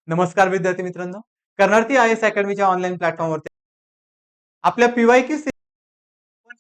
नमस्कार विद्यार्थी मित्रांनो, कर्नाटकी आय-एस अकॅडमीच्या ऑनलाईन प्लॅटफॉर्मवरती आपल्या पीवायक्यू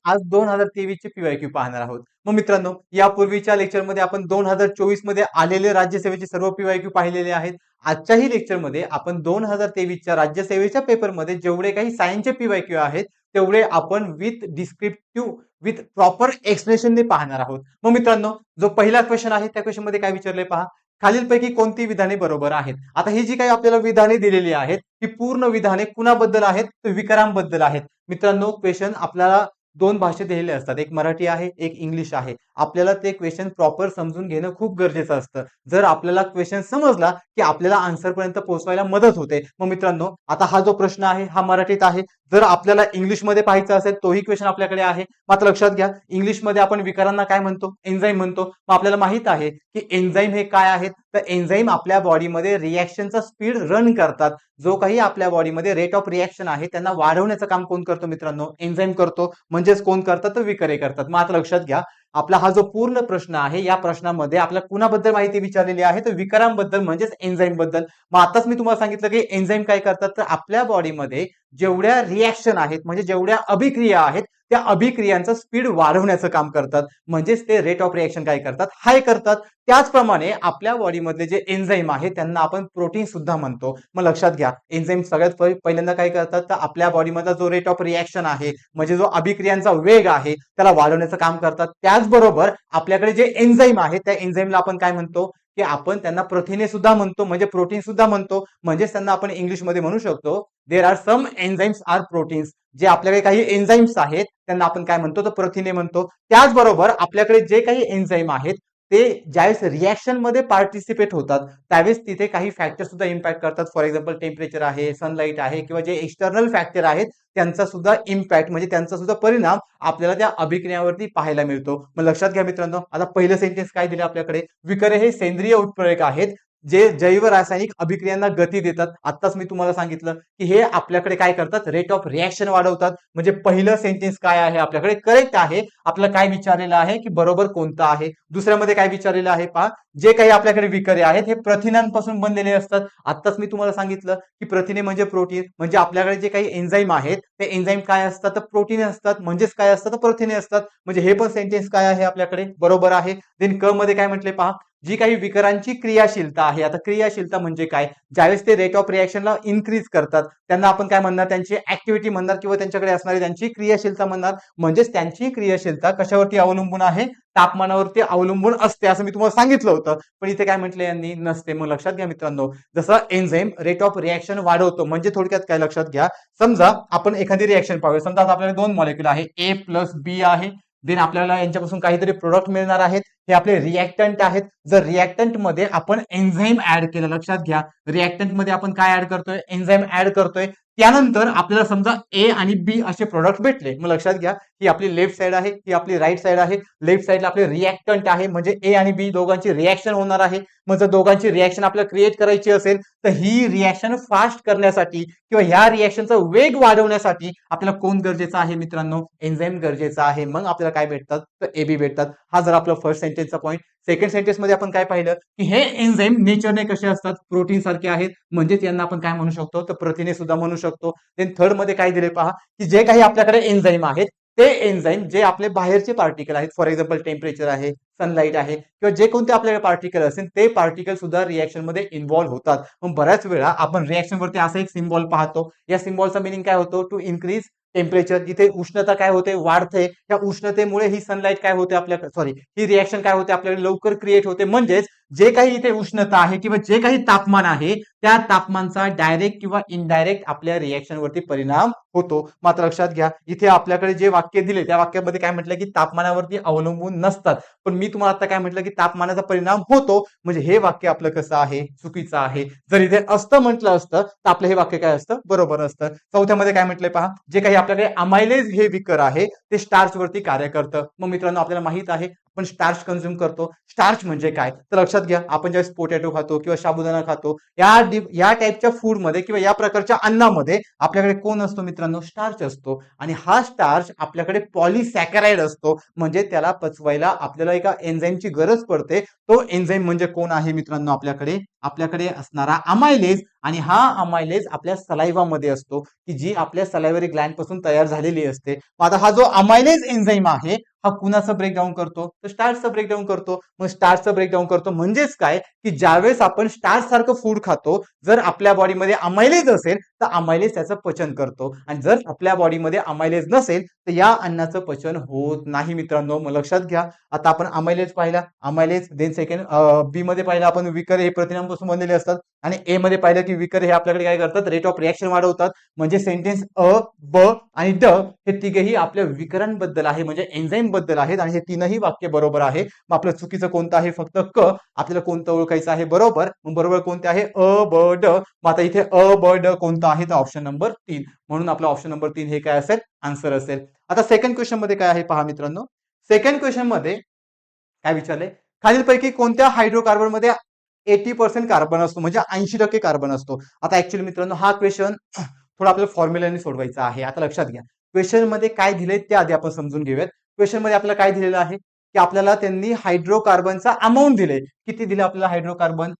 आज 2023 चे पीवायक्यू पाहणार आहोत. मग मित्रांनो, यापूर्वीच्या लेक्चरमध्ये आपण 2024 मध्ये आलेले राज्यसेवेचे सर्व पीवायक्यू पाहिलेले आहेत. आजच्याही लेक्चरमध्ये आपण 2023 च्या राज्यसेवेच्या पेपरमध्ये जेवढे काही सायन्सचे पीवायक्यू आहेत, तेवढे आपण विथ डिस्क्रिप्टिव्ह विथ प्रॉपर एक्सप्लेनेशनने पाहणार आहोत. मग मित्रांनो, जो पहिला क्वेश्चन आहे त्या क्वेश्चन मध्ये काय विचारले पहा. खालीलपैकी कोणती विधाने बरोबर आहेत. आता ही जी काही आपल्याला विधाने दिलेली आहेत, ही पूर्ण विधाने कुणाबद्दल आहेत, तर विकारांबद्दल आहेत. मित्रांनो, क्वेश्चन आपल्याला दोन भाषेत दिलेले असतात. एक मराठी आहे, एक इंग्लिश आहे. आपल्याला ते क्वेश्चन प्रॉपर समजून घेणं खूप गरजेचं असतं. जर आपल्याला क्वेश्चन समजला की आपल्याला आन्सर पर्यंत पोहोचवायला मदत होते. मग मित्रांनो, आता हा जो प्रश्न आहे हा मराठीत आहे. जर आपल्याला इंग्लिश मध्ये पाहायचा असेल तोही क्वेश्चन आपल्याकडे आहे. मात्र लक्षात घ्या, इंग्लिश मध्ये आपण विकारांना काय म्हणतो, एन्झाईम म्हणतो. मग आपल्याला माहित आहे की एन्झाईम हे काय आहेत, तर एन्झाईम आपल्या बॉडीमध्ये रिएक्शनचा स्पीड रन करतात. जो काही आपल्या बॉडीमध्ये रेट ऑफ रिएक्शन आहे त्यांना वाढवण्याचं काम कोण करतो मित्रांनो, एन्झाईम करतो. म्हणजेच कोण करतात, तर विकारे करतात. मग आता लक्षात घ्या, आपला हा जो पूर्ण प्रश्न आहे या प्रश्नामध्ये आपल्या कुणाबद्दल माहिती विचारलेली आहे, तर विकारांबद्दल म्हणजेच एन्झाईम बद्दल. मग आताच मी तुम्हाला सांगितलं की एन्झाईम काय करतात, तर आपल्या बॉडीमध्ये जेवढ्या रिएक्शन आहेत म्हणजे जेवढ्या अभिक्रिया आहेत त्या अभिक्रियांचं स्पीड वाढवण्याचं काम करतात. म्हणजेच ते रेट ऑफ रिएक्शन काय करतात, हाय करतात. त्याचप्रमाणे आपल्या बॉडीमधले जे एन्झाईम आहे त्यांना आपण प्रोटीन सुद्धा म्हणतो. मग लक्षात घ्या, एन्झाईम सगळ्यात पहिल्यांदा काय करतात, तर आपल्या बॉडीमधला जो रेट ऑफ रिएक्शन आहे म्हणजे जो अभिक्रियांचा वेग आहे त्याला वाढवण्याचं काम करतात. त्याचबरोबर आपल्याकडे जे एन्झाईम आहे त्या एन्झाईमला आपण काय म्हणतो, की आपण त्यांना प्रथिने सुद्धा म्हणतो, म्हणजे प्रोटीन सुद्धा म्हणतो. म्हणजेच त्यांना आपण इंग्लिशमध्ये म्हणू शकतो, there are some enzymes are proteins. जे आपल्याकडे काही एन्झाईम्स आहेत त्यांना आपण काय म्हणतो, तर प्रथिने म्हणतो. त्याचबरोबर आपल्याकडे जे काही एन्झाईम आहेत ते ज्यावेळेस रिएक्शन मध्ये पार्टिसिपेट होतात त्यावेळेस तिथे काही फॅक्टर सुद्धा इम्पॅक्ट करतात. फॉर एक्झाम्पल टेम्परेचर आहे, सनलाईट आहे, किंवा जे एक्सटर्नल फॅक्टर आहेत त्यांचा सुद्धा इम्पॅक्ट म्हणजे त्यांचा सुद्धा परिणाम आपल्याला त्या अभिक्रियावरती पाहायला मिळतो. मग लक्षात घ्या मित्रांनो, आता पहिलं सेंटेन्स काय दिलं आपल्याकडे, विकारे हे सेंद्रिय उत्प्रेरक आहेत जे जैव रासायनिक अभिक्रियांना गती देतात. आताच मी तुम्हाला सांगितलं की हे आपल्याकडे काय करतात, रेट ऑफ रिएक्शन वाढवतात. म्हणजे पहिलं सेंटेन्स काय आहे आपल्याकडे, करेक्ट आहे. आपल्याला काय विचारलेलं आहे की बरोबर कोणतं आहे. दुसऱ्यामध्ये काय विचारलेलं आहे पहा, जे काही आपल्याकडे विकारे आहेत हे प्रथिनांपासून बनलेले असतात. आताच मी तुम्हाला सांगितलं की प्रथिने म्हणजे प्रोटीन. म्हणजे आपल्याकडे जे काही एन्झाईम आहेत ते एन्झाईम काय असतात, तर प्रोटीन असतात. म्हणजेच काय असतात, तर प्रथिने असतात. म्हणजे हे पण सेंटेन्स काय आहे आपल्याकडे, बरोबर आहे. देन क मध्ये काय म्हटले पहा, जी काही विकारांची क्रियाशीलता आहे. आता क्रियाशीलता म्हणजे काय, ज्यावेळेस ते रेट ऑफ रिएक्शनला इन्क्रीज करतात त्यांना आपण काय म्हणणार, त्यांची ऍक्टिव्हिटी म्हणणार किंवा त्यांच्याकडे असणारी त्यांची क्रियाशीलता म्हणणार. म्हणजेच त्यांची क्रियाशीलता कशावरती अवलंबून आहे, तापमानावरती अवलंबून असते असं मी तुम्हाला सांगितलं होतं. पण इथे काय म्हटलं यांनी, नसते. मग लक्षात घ्या मित्रांनो, जसं एन्झाईम रेट ऑफ रिएक्शन वाढवतो म्हणजे थोडक्यात काय लक्षात घ्या, समजा आपण एखादी रिएक्शन पाहूया. समजा आपल्याला दोन मॉलिक्यूल आहे, ए प्लस बी आहे. देन आपल्याला यांच्यापासून काहीतरी प्रोडक्ट मिळणार आहेत. हे आपले रिएक्टंट आहेत. जर रिएक्टंट मध्ये आपण एन्झाईम ऍड केलं, लक्षात घ्या, रिएक्टंट मध्ये आपण काय ऍड करतोय, एन्झाईम ऍड करतोय. त्यानंतर आपल्याला समजा ए आणि बी असे प्रोडक्ट भेटले. मग लक्षात घ्या, ही आपली लेफ्ट साइड आहे, ही आपली राईट साइड आहे. लेफ्ट साइडला आपले रिएक्टंट आहे म्हणजे ए आणि बी दोघांची रिएक्शन होणार आहे. मग जर दोघांची रिएक्शन आपल्याला क्रिएट करायची असेल तर ही रिएक्शन फास्ट करण्यासाठी किंवा ह्या रिएक्शनचा वेग वाढवण्यासाठी आपल्याला कोण गरजेचं आहे मित्रांनो, एन्झाईम गरजेचा आहे. मग आपल्याला काय भेटतात, तर एबी भेटतात. हा जर आपला फर्स्ट सेंटेन्सचा पॉईंट. सेकंड सेंटेन्स मध्ये आपण काय पाहिलं की हे एन्झाईम नेचरने कसे असतात, प्रोटीन सारखे आहेत. म्हणजेच यांना आपण काय म्हणू शकतो, तर प्रथिने सुद्धा म्हणू शकतो. देन थर्ड मध्ये काय दिले पहा, की जे काही आपल्याकडे एन्झाईम आहेत ते एन्झाईम जे आपले बाहेरचे पार्टिकल आहेत, फॉर एक्झाम्पल टेम्परेचर आहे, सनलाईट आहे, किंवा जे कोणते आपल्याकडे पार्टिकल असेल ते पार्टिकल सुद्धा रिएक्शन मध्ये इन्व्हॉल्व्ह होतात. मग बऱ्याच वेळा आपण रिएक्शन वरती असा एक सिम्बॉल पाहतो. या सिम्बॉलचा मिनिंग काय होतो, टू इन्क्रीज टेम्परेचर. जिथे उष्णता काय होते, वाढते. त्या उष्णतेमुळे ही सनलाईट काय होते आपल्याकडे, सॉरी, ही रिएक्शन काय होते आपल्याकडे लवकर क्रिएट होते. म्हणजेच जे काही इथे उष्णता आहे किंवा जे काही तापमान आहे त्या तापमानाचा डायरेक्ट किंवा इनडायरेक्ट आपल्या रिएक्शन वरती परिणाम होतो. मात्र लक्षात घ्या, इथे आपल्याकडे जे वाक्य दिले त्या वाक्यामध्ये काय म्हटलं, की तापमानावरती अवलंबून नसतात. पण मी तुम्हाला आता काय म्हटलं, की तापमानाचा परिणाम होतो. म्हणजे हे वाक्य आपलं कसं आहे, चुकीचं आहे. जर इथे असतं म्हटलं असतं तर आपलं हे वाक्य काय असतं, बरोबर असतं. चौथ्यामध्ये काय म्हटलंय पहा, जे काही आपल्याकडे अमायलेज हे विकर आहे ते स्टार्च वरती कार्य करतं. मग मित्रांनो आपल्याला माहित आहे पण स्टार्च कन्झ्युम करतो. स्टार्च म्हणजे काय तर लक्षात घ्या, आपण ज्यावेळेस पोटॅटो खातो किंवा साबुदाणा खातो, या टाईपच्या फूडमध्ये किंवा या प्रकारच्या अन्नामध्ये आपल्याकडे कोण असतो मित्रांनो, स्टार्च असतो. आणि हा स्टार्च आपल्याकडे पॉलिसॅकराइड असतो, म्हणजे त्याला पचवायला आपल्याला एका एन्झाईमची गरज पडते. तो एन्झाईम म्हणजे कोण आहे मित्रांनो, आपल्याकडे असणारा अमायलेज. आणि हा अमायलेज आपल्या सलाइवामध्ये असतो, की जी आपल्या सलाइव्हरी ग्लँड पासून तयार झालेली असते. आता हा जो अमायलेज एन्झाईम आहे, हा कुणाचं ब्रेकडाऊन करतो तर स्टार्चचं ब्रेकडाऊन करतो. मग स्टार्चचं ब्रेकडाऊन करतो म्हणजेच काय, की ज्यावेळेस आपण स्टार्च सारखं फूड खातो, जर आपल्या बॉडीमध्ये अमायलेज असेल तर अमायलेज त्याचं पचन करतो, आणि जर आपल्या बॉडीमध्ये अमायलेज नसेल तर या अन्नाचं पचन होत नाही मित्रांनो. मग लक्षात घ्या, आता आपण अमायलेज पाहिला, अमायलेज देन सेकंड बी मध्ये पाहिलं आपण विकर हे प्रथिनांपासून बनलेले असतात, आणि ए मध्ये पाहिलं की विकर हे आपल्याकडे काय करतात, रेट ऑफ रिएक्शन वाढवतात. म्हणजे सेंटेन्स अ, ब आणि ड हे तिघेही आपल्या विकरांबद्दल आहे, म्हणजे एन्झाईम बद्दल आहेत, आणि हे तीनही वाक्य बरोबर आहे. मग आपलं चुकीचं कोणतं आहे, फक्त क. आपल्याला कोणतं ओळखायचं आहे, बरोबर. मग बरोबर कोणते आहे, अ ब ड. मग आता इथे अ ब ड कोणतं आहे तर ऑप्शन नंबर 3. म्हणून आपलं ऑप्शन नंबर 3 हे काय असेल, आन्सर असेल. आता सेकंड क्वेश्चन मध्ये काय आहे पहा मित्रांनो. सेकंड क्वेश्चन मध्ये काय विचारले, खालीलपैकी कोणत्या हायड्रोकार्बन मध्ये 80% कार्बन असतो, म्हणजे 80% कार्बन असतो. आता ऍक्च्युअली मित्रांनो हा क्वेश्चन थोडा आपल्याला फॉर्म्युलाने सोडवायचा आहे. आता लक्षात घ्या, क्वेश्चन मध्ये काय दिले ते आधी आपण समजून घेऊयात. क्वेश्चन मध्ये आपल्याला काय दिलेलं आहे, की आपल्याला त्यांनी हायड्रोकार्बनचा अमाऊंट दिले. किती दिले आपल्याला हायड्रोकार्बन,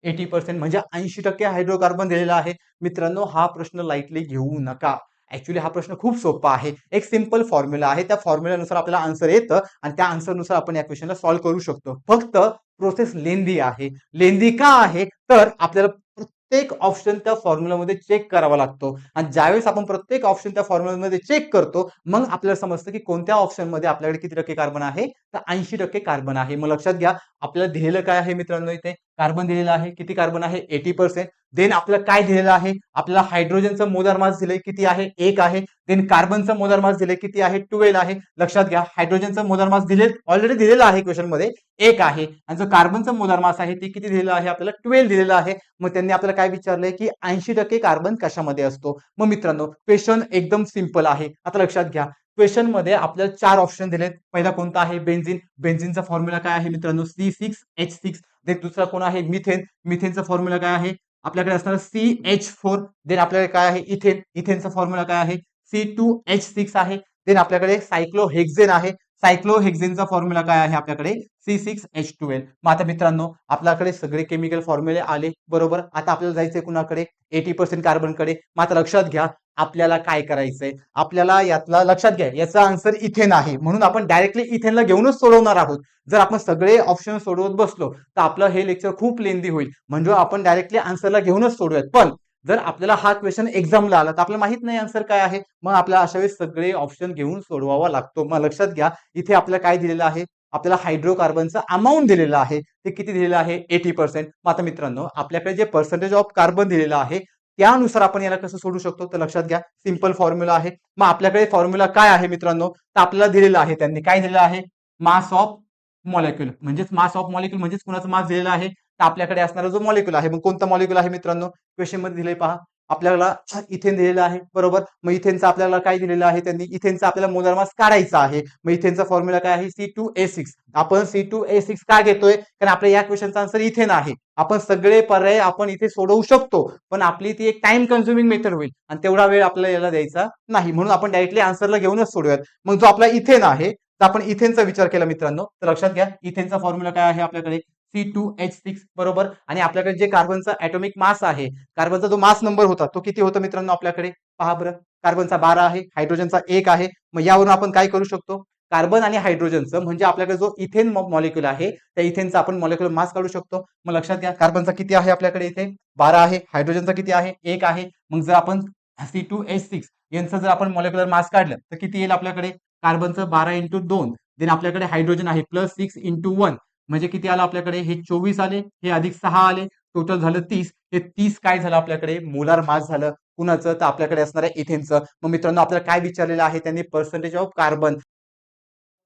80%, म्हणजे 80% हायड्रोकार्बन दिलेला आहे. मित्रांनो हा प्रश्न लाईटली घेऊ नका. ऍक्च्युली हा प्रश्न खूप सोपा आहे. एक सिंपल फॉर्म्युला आहे, त्या फॉर्म्युलानुसार आपल्याला आन्सर येतं, आणि त्या आन्सरनुसार आपण या क्वेश्चनला सॉल्व्ह करू शकतो. फक्त प्रोसेस लेंदी आहे. लेंदी का आहे तर आपल्याला प्रत्येक ऑप्शन त्या फॉर्म्युलामध्ये चेक करावा लागतो, आणि ज्यावेळेस आपण प्रत्येक ऑप्शन त्या फॉर्म्युलामध्ये चेक करतो, मग आपल्याला समजतं की कोणत्या ऑप्शन मध्ये आपल्याकडे किती टक्के कार्बन आहे तर 80% कार्बन आहे. मग लक्षात घ्या, आपल्याला दिलेलं काय आहे मित्रांनो, इथे कार्बन दिलेलं आहे. किती कार्बन आहे, 80%. देन आपल्याला काय दिलेलं आहे, आपल्याला हायड्रोजनचं मोलार मास दिले किती आहे, 1 आहे. देन कार्बनचं मोलार मास दिले किती आहे, 12 आहे. लक्षात घ्या, हायड्रोजनचं मोलार मास ऑलरेडी दिलेलं आहे क्वेश्चन मध्ये, 1 आहे. आणि जो कार्बनचं मोलार मास आहे ते किती दिलेलं आहे, आपल्याला 12 दिलेलं आहे. मग त्यांनी आपल्याला काय विचारलंय, की 80% कार्बन कशामध्ये असतो. मग मित्रांनो क्वेश्चन एकदम सिंपल आहे. आता लक्षात घ्या, क्वेश्चन मध्ये आपल्याला 4 ऑप्शन दिलेत. पहिला कोणता आहे, बेन्झिन. बेन्झिनचा फॉर्म्युला काय आहे मित्रांनो, C6H6. देन दुसरा कोण आहे, मिथेन. मिथेनचा फॉर्म्युला काय आहे, आपल्याकडे असणार CH4. देन आपल्याकडे काय आहे, इथेन. इथेनचा फॉर्म्युला काय आहे, C2H6 आहे. देन आपल्याकडे सायक्लोहेक्झेन आहे. सायक्लोहेक्झेनचा फॉर्म्युला काय आहे आपल्याकडे, C6H12. मग आता मित्रांनो आपल्याकडे सगळे केमिकल फॉर्म्युले आले, बरोबर. आता आपल्याला जायचंय कुणाकडे, 80% कार्बन कडे. मग आता लक्षात घ्या, आपल्याला काय करायचंय, आपल्याला यातला लक्षात घ्या, याचा आन्सर इथेन आहे, म्हणून आपण डायरेक्टली इथेनला घेऊनच सोडवणार आहोत. जर आपण सगळे ऑप्शन सोडवत बसलो तर आपलं हे लेक्चर खूप लेंदी होईल, म्हणजे आपण डायरेक्टली आन्सरला घेऊनच सोडूयात. पण जर आपल्याला हा क्वेश्चन एक्झामला आला तर आपल्याला माहित नाही आन्सर काय आहे, मग आपल्याला अशा वेळेस सगळे ऑप्शन घेऊन सोडवावा लागतो. मग लक्षात घ्या, इथे आपल्याला काय दिलेलं आहे, आपल्याला हायड्रोकार्बनचा अमाऊंट दिलेला आहे, ते किती दिलेलं आहे, 80%. मग आता मित्रांनो आपल्याकडे जे पर्सेंटेज ऑफ कार्बन दिलेलं आहे त्यानुसार आपण याला कसं सोडू शकतो तर लक्षात घ्या, सिंपल फॉर्म्युला आहे. मग आपल्याकडे फॉर्म्युला काय आहे मित्रांनो, तर आपल्याला दिलेलं आहे, त्यांनी काय दिलेलं आहे, मास ऑफ मॉलिक्यूल. म्हणजेच मास ऑफ मॉलिक्यूल म्हणजेच कुणाचं मास दिलेला आहे, तर आपल्याकडे असणारा जो मॉलिक्यूल आहे, मग कोणता मॉलिक्यूल आहे मित्रांनो, क्वेश्चन मध्ये दिले पहा, आपल्याला इथेन दिलेलं आहे, बरोबर. मग इथेनचं आपल्याला काय दिलेलं आहे, त्यांनी इथेनचा आपल्याला मोलार मास काढायचा आहे. मग इथेनचा फॉर्म्युला काय आहे, C2H6. आपण C2H6 का घेतोय, कारण आपल्या या क्वेश्चनचा आन्सर इथेन आहे. आपण सगळे पर्याय आपण इथे सोडवू शकतो, पण आपली ती एक टाइम कन्झ्युमिंग मेथड होईल, आणि तेवढा वेळ आपल्याला याला द्यायचा नाही, म्हणून आपण डायरेक्टली आन्सरला घेऊनच सोडूयात. मग जो आपला इथेन आहे, तर आपण इथेनचा विचार केला मित्रांनो, तर लक्षात घ्या, इथेनचा फॉर्म्युला काय आहे आपल्याकडे, C2H6, बरोबर. आणि आपल्याकडे जे कार्बनचा ऍटॉमिक मास आहे, कार्बनचा जो मास नंबर होता तो किती होता मित्रांनो आपल्याकडे, पहा बरं, कार्बनचा 12 आहे, हायड्रोजनचा 1 आहे. मग यावरून आपण काय करू शकतो, कार्बन आणि हायड्रोजनचं म्हणजे आपल्याकडे जो इथेन मॉलिक्यूल आहे त्या इथेनचा आपण मॉलिक्युलर मास काढू शकतो. मग लक्षात घ्या, कार्बनचा किती आहे आपल्याकडे इथे, 12 आहे. हायड्रोजनचा किती आहे, 1 आहे. मग जर आपण C2H6 यांचं जर आपण मॉलिक्युलर मास काढलं तर किती येईल आपल्याकडे, कार्बनचं 12 इंटू 2. देन आपल्याकडे हायड्रोजन आहे +6 इंटू 1, म्हणजे किती आलं आपल्याकडे, हे 24 आले, हे अधिक 6 आले, टोटल झालं 30. हे 30 काय झालं आपल्याकडे, मोलार मास झालं. कुणाचं, तर आपल्याकडे असणार आहे इथेनचं. मग मित्रांनो आपल्याला काय विचारलेलं आहे त्यांनी, पर्सेंटेज ऑफ कार्बन.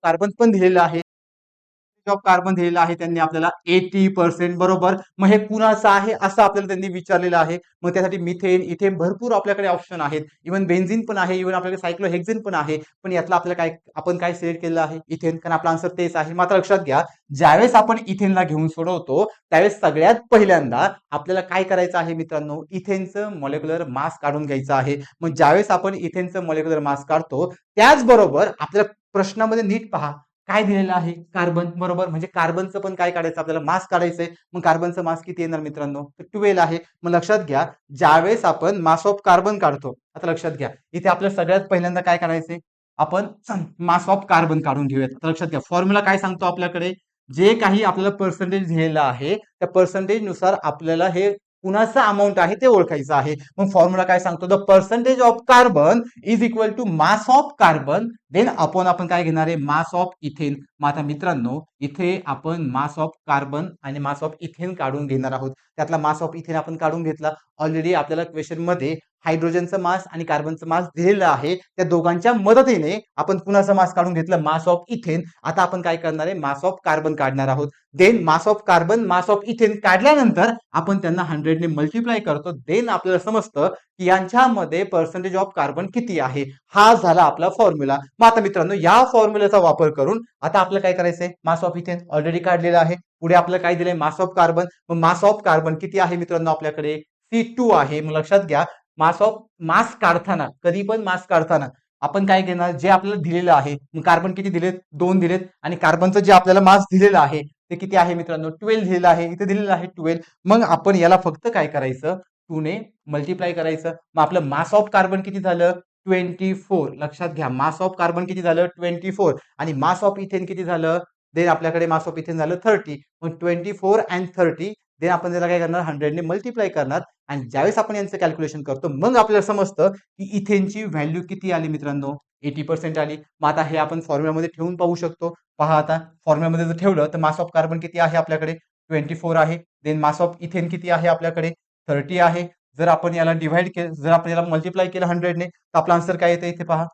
कार्बन पण दिलेलं आहे, ऑफ कार्बन दिलेला आहे त्यांनी आपल्याला 80%, बरोबर. मग हे कुणाचं आहे असं आपल्याला त्यांनी विचारलेलं आहे. मग त्यासाठी मिथेन, इथेन भरपूर आपल्याकडे ऑप्शन आहेत. इव्हन बेन्झीन पण आहे, इव्हन आपल्याकडे सायक्लोहेक्झेन पण आहे. पण यातलं आपल्याला काय, आपण काय सिलेक्ट केलेलं आहे, इथेन, कारण आपला आन्सर तेच आहे. मात्र लक्षात घ्या, ज्यावेळेस आपण इथेनला घेऊन सोडवतो त्यावेळेस सगळ्यात पहिल्यांदा आपल्याला काय करायचं आहे मित्रांनो, इथेनचं मॉलिक्युलर मास काढून घ्यायचं आहे. मग ज्यावेळेस आपण इथेनचं मॉलिक्युलर मास काढतो त्याचबरोबर आपल्याला प्रश्नामध्ये नीट पहा काय दिलेलं आहे, कार्बन, बरोबर. म्हणजे कार्बनचं पण काय काढायचं, आपल्याला मास काढायचंय. मग कार्बनचं मास किती येणार मित्रांनो, तर 12 आहे. मग लक्षात घ्या, ज्यावेळेस आपण मास ऑफ कार्बन काढतो, आता लक्षात घ्या इथे आपल्याला सगळ्यात पहिल्यांदा काय करायचंय, आपण मास ऑफ कार्बन काढून घेऊयात. तर लक्षात घ्या फॉर्म्युला काय सांगतो आपल्याकडे, जे काही आपल्याला पर्सेंटेज दिलेलं आहे त्या पर्सेंटेज नुसार आपल्याला हे कुणाचं अमाऊंट आहे ते ओळखायचं आहे. मग फॉर्म्युला काय सांगतो, the percentage of carbon is equal to mass of carbon then upon आपण काय घेणार आहे, मास ऑफ इथेन. मग आता मित्रांनो इथे आपण मास ऑफ कार्बन आणि मास ऑफ इथेन काढून घेणार आहोत. त्यातला मास ऑफ इथेन आपण काढून घेतला. ऑलरेडी आपल्याला क्वेश्चन मध्ये हायड्रोजनचं मास आणि कार्बनचं मास दिलेलं आहे. त्या दोघांच्या मदतीने आपण कुणाचं मास काढून घेतलं, मास ऑफ इथेन. आता आपण काय करणार आहे, मास ऑफ कार्बन काढणार आहोत. Then mass of carbon, mass of ethane काढल्यानंतर आपण त्यांना 100 ने मल्टिप्लाय करतो. देन आपल्याला समजतं की यांच्यामध्ये पर्सेंटेज ऑफ कार्बन किती आहे. हा झाला आपला फॉर्म्युला. मग आता मित्रांनो या फॉर्म्युल्याचा वापर करून आता आपल्याला काय करायचंय, मास ऑफ इथेन ऑलरेडी काढलेला आहे. पुढे आपल्याला काय दिलंय, मास ऑफ कार्बन. मग मास ऑफ कार्बन किती आहे मित्रांनो, आपल्याकडे C2 आहे. मग लक्षात घ्या, मास काढताना, कधी पण मास काढताना आपण काय घेणार, जे आपल्याला दिलेलं आहे. कार्बन किती दिलेत, 2 दिलेत. आणि कार्बनचं जे आपल्याला मास दिलेलं आहे ते किती आहे मित्रांनो, 12 दिलेलं आहे. इथे दिलेलं आहे 12. मग आपण याला फक्त काय करायचं, 2 ने मल्टिप्लाय करायचं. मग आपलं मास ऑफ कार्बन किती झालं, 24. लक्षात घ्या, मास ऑफ कार्बन किती झालं, 24. आणि मास ऑफ इथेन किती झालं, देन आपल्याकडे मास ऑफ इथेन झालं 30. मग 24 अँड 30 देन आपण त्याला काय करणार, 100 ने मल्टिप्लाय करणार. आणि ज्यावेळेस आपण यांचं कॅल्क्युलेशन करतो मग आपल्याला समजतं की इथेनची व्हॅल्यू किती आली मित्रांनो, 80% आली. मग आता हे आपण फॉर्म्युल्यामध्ये ठेवून पाहू शकतो. पहा आता फॉर्म्युल्यामध्ये जर ठेवलं तर मास ऑफ कार्बन किती आहे आपल्याकडे, 24 आहे. देन मास ऑफ इथेन किती आहे आपल्याकडे, 30 आहे. जर आपण याला डिव्हाइड केलं, जर आपण याला मल्टिप्लाय केलं 100 ने तर आपला आन्सर काय येतं, इथे पहा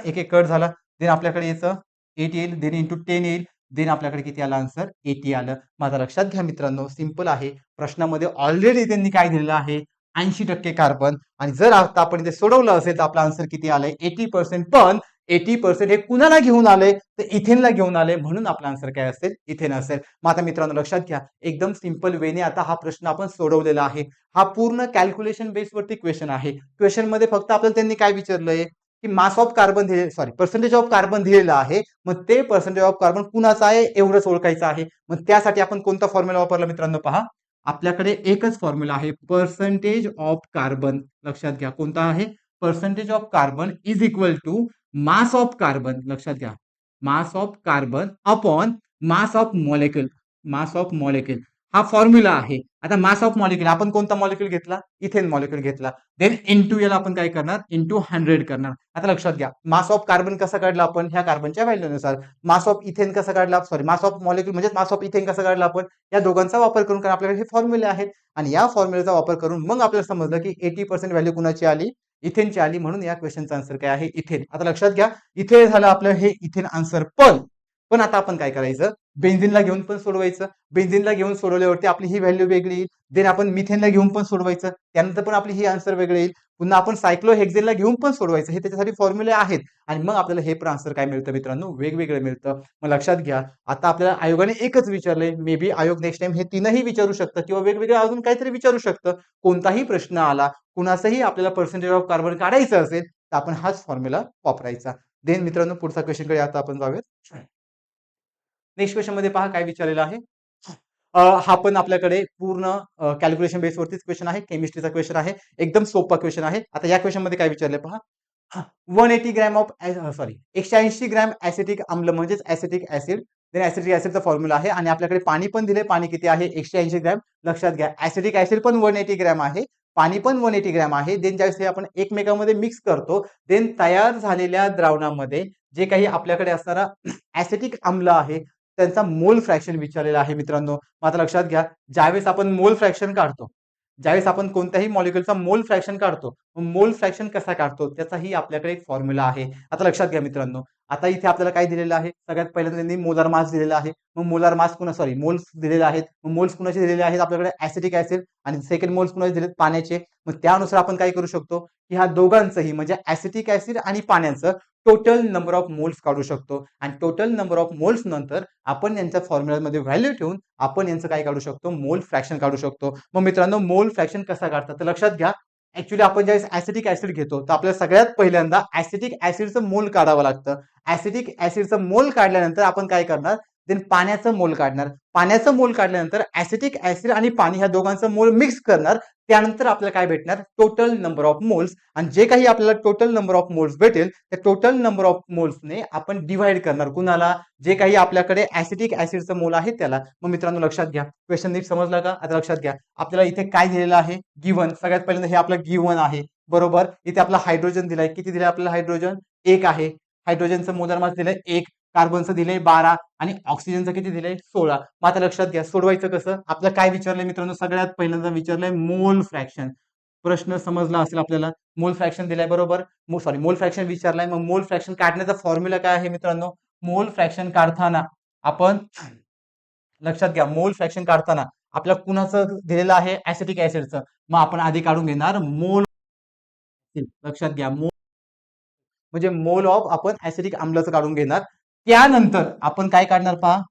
एक एक कट झाला. देन आपल्याकडे याचं 8 येईल, देन इंटू 10 येईल. देन आपल्याकडे किती आलं आन्सर, 80 आलं. माझा लक्षात घ्या मित्रांनो, सिंपल आहे. प्रश्नामध्ये ऑलरेडी त्यांनी काय दिलेलं आहे, 80% कार्बन. आणि जर आता आपण इथे सोडवलं असेल तर आपला आन्सर किती आलंय, 80%. पण 80% हे कुणाला घेऊन आलंय, तर इथेनला घेऊन आले, म्हणून आपला आन्सर काय असेल, इथेन असेल. मग आता मित्रांनो लक्षात घ्या, एकदम सिंपल वेने आता हा प्रश्न आपण सोडवलेला आहे. हा पूर्ण कॅल्क्युलेशन बेसवरती क्वेश्चन आहे. क्वेश्चन मध्ये फक्त आपल्याला त्यांनी काय विचारलंय की मास ऑफ कार्बन दिले, सॉरी पर्सेंटेज ऑफ कार्बन दिलेलं आहे. मग ते पर्सेंटेज ऑफ कार्बन कुणाचं आहे एवढंच ओळखायचं आहे. मग त्यासाठी आपण कोणता फॉर्म्युला वापरला मित्रांनो, पहा आपल्याकडे एकच फॉर्म्युला आहे, पर्सेंटेज ऑफ कार्बन. लक्षात घ्या कोणता आहे, percentage of carbon is equal to mass of carbon. लक्षात घ्या, mass of carbon upon mass of molecule. Mass of molecule हा फॉर्म्युला आहे. आता मास ऑफ मॉलिक्यूल आपण कोणता मॉलिक्यूल घेतला, इथेन मॉलिक्यूल घेतला. देन इंटू याला आपण काय करणार, इंटू 100 करणार. आता लक्षात घ्या, मास ऑफ कार्बन कसा काढला आपण, ह्या कार्बनच्या व्हॅल्यूनुसार. मास ऑफ इथेन कसा काढला, सॉरी मास ऑफ मॉलिक्यूल म्हणजे मास ऑफ इथेन कसा काढला आपण, या दोघांचा वापर करून, कारण आपल्याकडे हे फॉर्म्युले आहेत. आणि या फॉर्म्युलेचा वापर करून मग आपल्याला समजलं की 80% व्हॅल्यू कुणाची आली, इथेनची आली. म्हणून या क्वेश्चनचा आन्सर काय आहे, इथेन. आता लक्षात घ्या, इथे झालं आपलं हे इथेन आन्सर. पण आता आपण काय करायचं, बेन्झीनला घेऊन पण सोडवायचं. बेन्झीनला घेऊन सोडवल्यावरती आपली ही व्हॅल्यू वेगळी येईल. देन आपण मिथेनला घेऊन पण सोडवायचं, त्यानंतर पण आपली ही आन्सर वेगळी येईल. पुन्हा आपण सायक्लोहेक्झेनला घेऊन पण सोडवायचं. हे त्याच्यासाठी फॉर्म्युले आहेत. आणि मग आपल्याला हे पण आन्सर काय मिळतं मित्रांनो, वेगवेगळं मिळतं. मग लक्षात घ्या, आता आपल्याला आयोगाने एकच विचारलंय. मे बी आयोग नेक्स्ट टाइम हे तीनही विचारू शकतं किंवा वेगवेगळे अजून काहीतरी विचारू शकतं. कोणताही प्रश्न आला, कुणाचाही आपल्याला पर्सेंटेज ऑफ कार्बन काढायचं असेल तर आपण हाच फॉर्म्युला वापरायचा. देन मित्रांनो पुढचा क्वेश्चनकडे आता आपण जाऊयात. नेक्स्ट क्वेश्चन मध्ये पहा काय विचारलेलं आहे. हा पण आपल्याकडे पूर्ण कॅल्क्युलेशन बेसवरतीच क्वेश्चन आहे. केमिस्ट्रीचा क्वेश्चन आहे. एकदम सोपा क्वेश्चन आहे. आता या क्वेश्चन मध्ये काय विचारले पहा, 180 gram of, sorry 180 gram acetic आम्ल म्हणजेच ऍसिटिक ऍसिड. देन ऍसिटिक ऍसिडचा फॉर्म्युला आहे. आणि आपल्याकडे पाणी पण दिले. पाणी किती आहे, 180 ग्रॅम. लक्षात घ्या, ऍसिटिक ऍसिड पण 180 ग्रॅम आहे, पाणी पण 180 ग्रॅम आहे. देन ज्यावेळेस हे आपण एकमेकांमध्ये मिक्स करतो, देन तयार झालेल्या द्रावणामध्ये जे काही आपल्याकडे असणारा ऍसिटिक आम्ल आहे त्यांचा मोल फ्रॅक्शन विचारलेला आहे मित्रांनो. आता लक्षात घ्या, ज्यावेळेस आपण मोल फ्रॅक्शन काढतो, ज्यावेळेस आपण कोणत्याही मॉलिक्युलचा मोल फ्रॅक्शन काढतो, मोल फ्रॅक्शन कसा काढतो त्याचाही आपल्याकडे एक फॉर्म्युला आहे. आता लक्षात घ्या मित्रांनो, आता इथे आपल्याला काय दिलेलं आहे, सगळ्यात पहिल्यांदा त्यांनी मोलार मास दिलेला आहे. मग मोलार मास मोल्स दिलेले आहेत. मग मोल्स कुणाचे दिलेले आहेत आपल्याकडे, ऍसिटिक ऍसिड, आणि सेकंड मोल्स कुणाचे दिलेत, पाण्याचे. मग त्यानुसार आपण काय करू शकतो की ह्या दोघांचंही म्हणजे ऍसिटिक ऍसिड आणि पाण्याचं टोटल नंबर ऑफ मोल्स काढू शकतो. आणि टोटल नंबर ऑफ मोल्स नंतर आपण यांच्या फॉर्म्युलामध्ये व्हॅल्यू ठेवून आपण यांचं काय काढू शकतो, मोल फ्रॅक्शन काढू शकतो. मग मित्रांनो, मोल फ्रॅक्शन कसा काढतात तर लक्षात घ्या. ऍक्च्युली आपण ज्यावेळेस ऍसिटिक ऍसिड घेतो तर आपल्याला सगळ्यात पहिल्यांदा ऍसिटिक ऍसिडचं मोल काढावं लागतं. ऍसिटिक ऍसिडचं मोल काढल्यानंतर आपण काय करणार, देन पाण्याचं मोल काढणार. पाण्याचं मोल काढल्यानंतर ऍसिटिक ऍसिड आणि पाणी ह्या दोघांचं मोल मिक्स करणार. त्यानंतर आपल्याला काय भेटणार, टोटल नंबर ऑफ मोल्स. आणि जे काही आपल्याला टोटल नंबर ऑफ मोल्स भेटेल त्या टोटल नंबर ऑफ मोल्सने आपण डिव्हाइड करणार कुणाला, जे काही आपल्याकडे ऍसिटिक ऍसिडचं मोल आहे त्याला. मग मित्रांनो लक्षात घ्या, क्वेश्चन नीट समजला का? आता लक्षात घ्या, आपल्याला इथे काय दिलेलं आहे, गिवन. सगळ्यात पहिल्यांदा हे आपलं गिवन आहे, बरोबर. इथे आपला हायड्रोजन दिलाय, किती दिलाय आपल्याला हायड्रोजन, 1 आहे. हायड्रोजनचं मोलार मास दिलंय 1, कार्बनचं दिलंय 12, आणि ऑक्सिजनचं किती दिलंय 16. मग आता लक्षात घ्या, सोडवायचं कसं. आपल्याला काय विचारलंय मित्रांनो, सगळ्यात पहिल्यांदा विचारलंय मोल फ्रॅक्शन. प्रश्न समजला असेल आपल्याला. मोल फ्रॅक्शन दिलाय, बरोबर. मोल फ्रॅक्शन विचारलाय. मग मोल फ्रॅक्शन काढण्याचा फॉर्म्युला काय आहे मित्रांनो, मोल फ्रॅक्शन काढताना आपण लक्षात घ्या, मोल फ्रॅक्शन काढताना आपल्याला कुणाचं दिलेलं आहे, ऍसिटिक ऍसिडचं. मग आपण आधी काढून घेणार मोल. लक्षात घ्या, मोल म्हणजे मोल ऑफ आपण ऍसिडिक आम्लाचं काढून घेणार. त्यानंतर आपण काय काढणार पहा,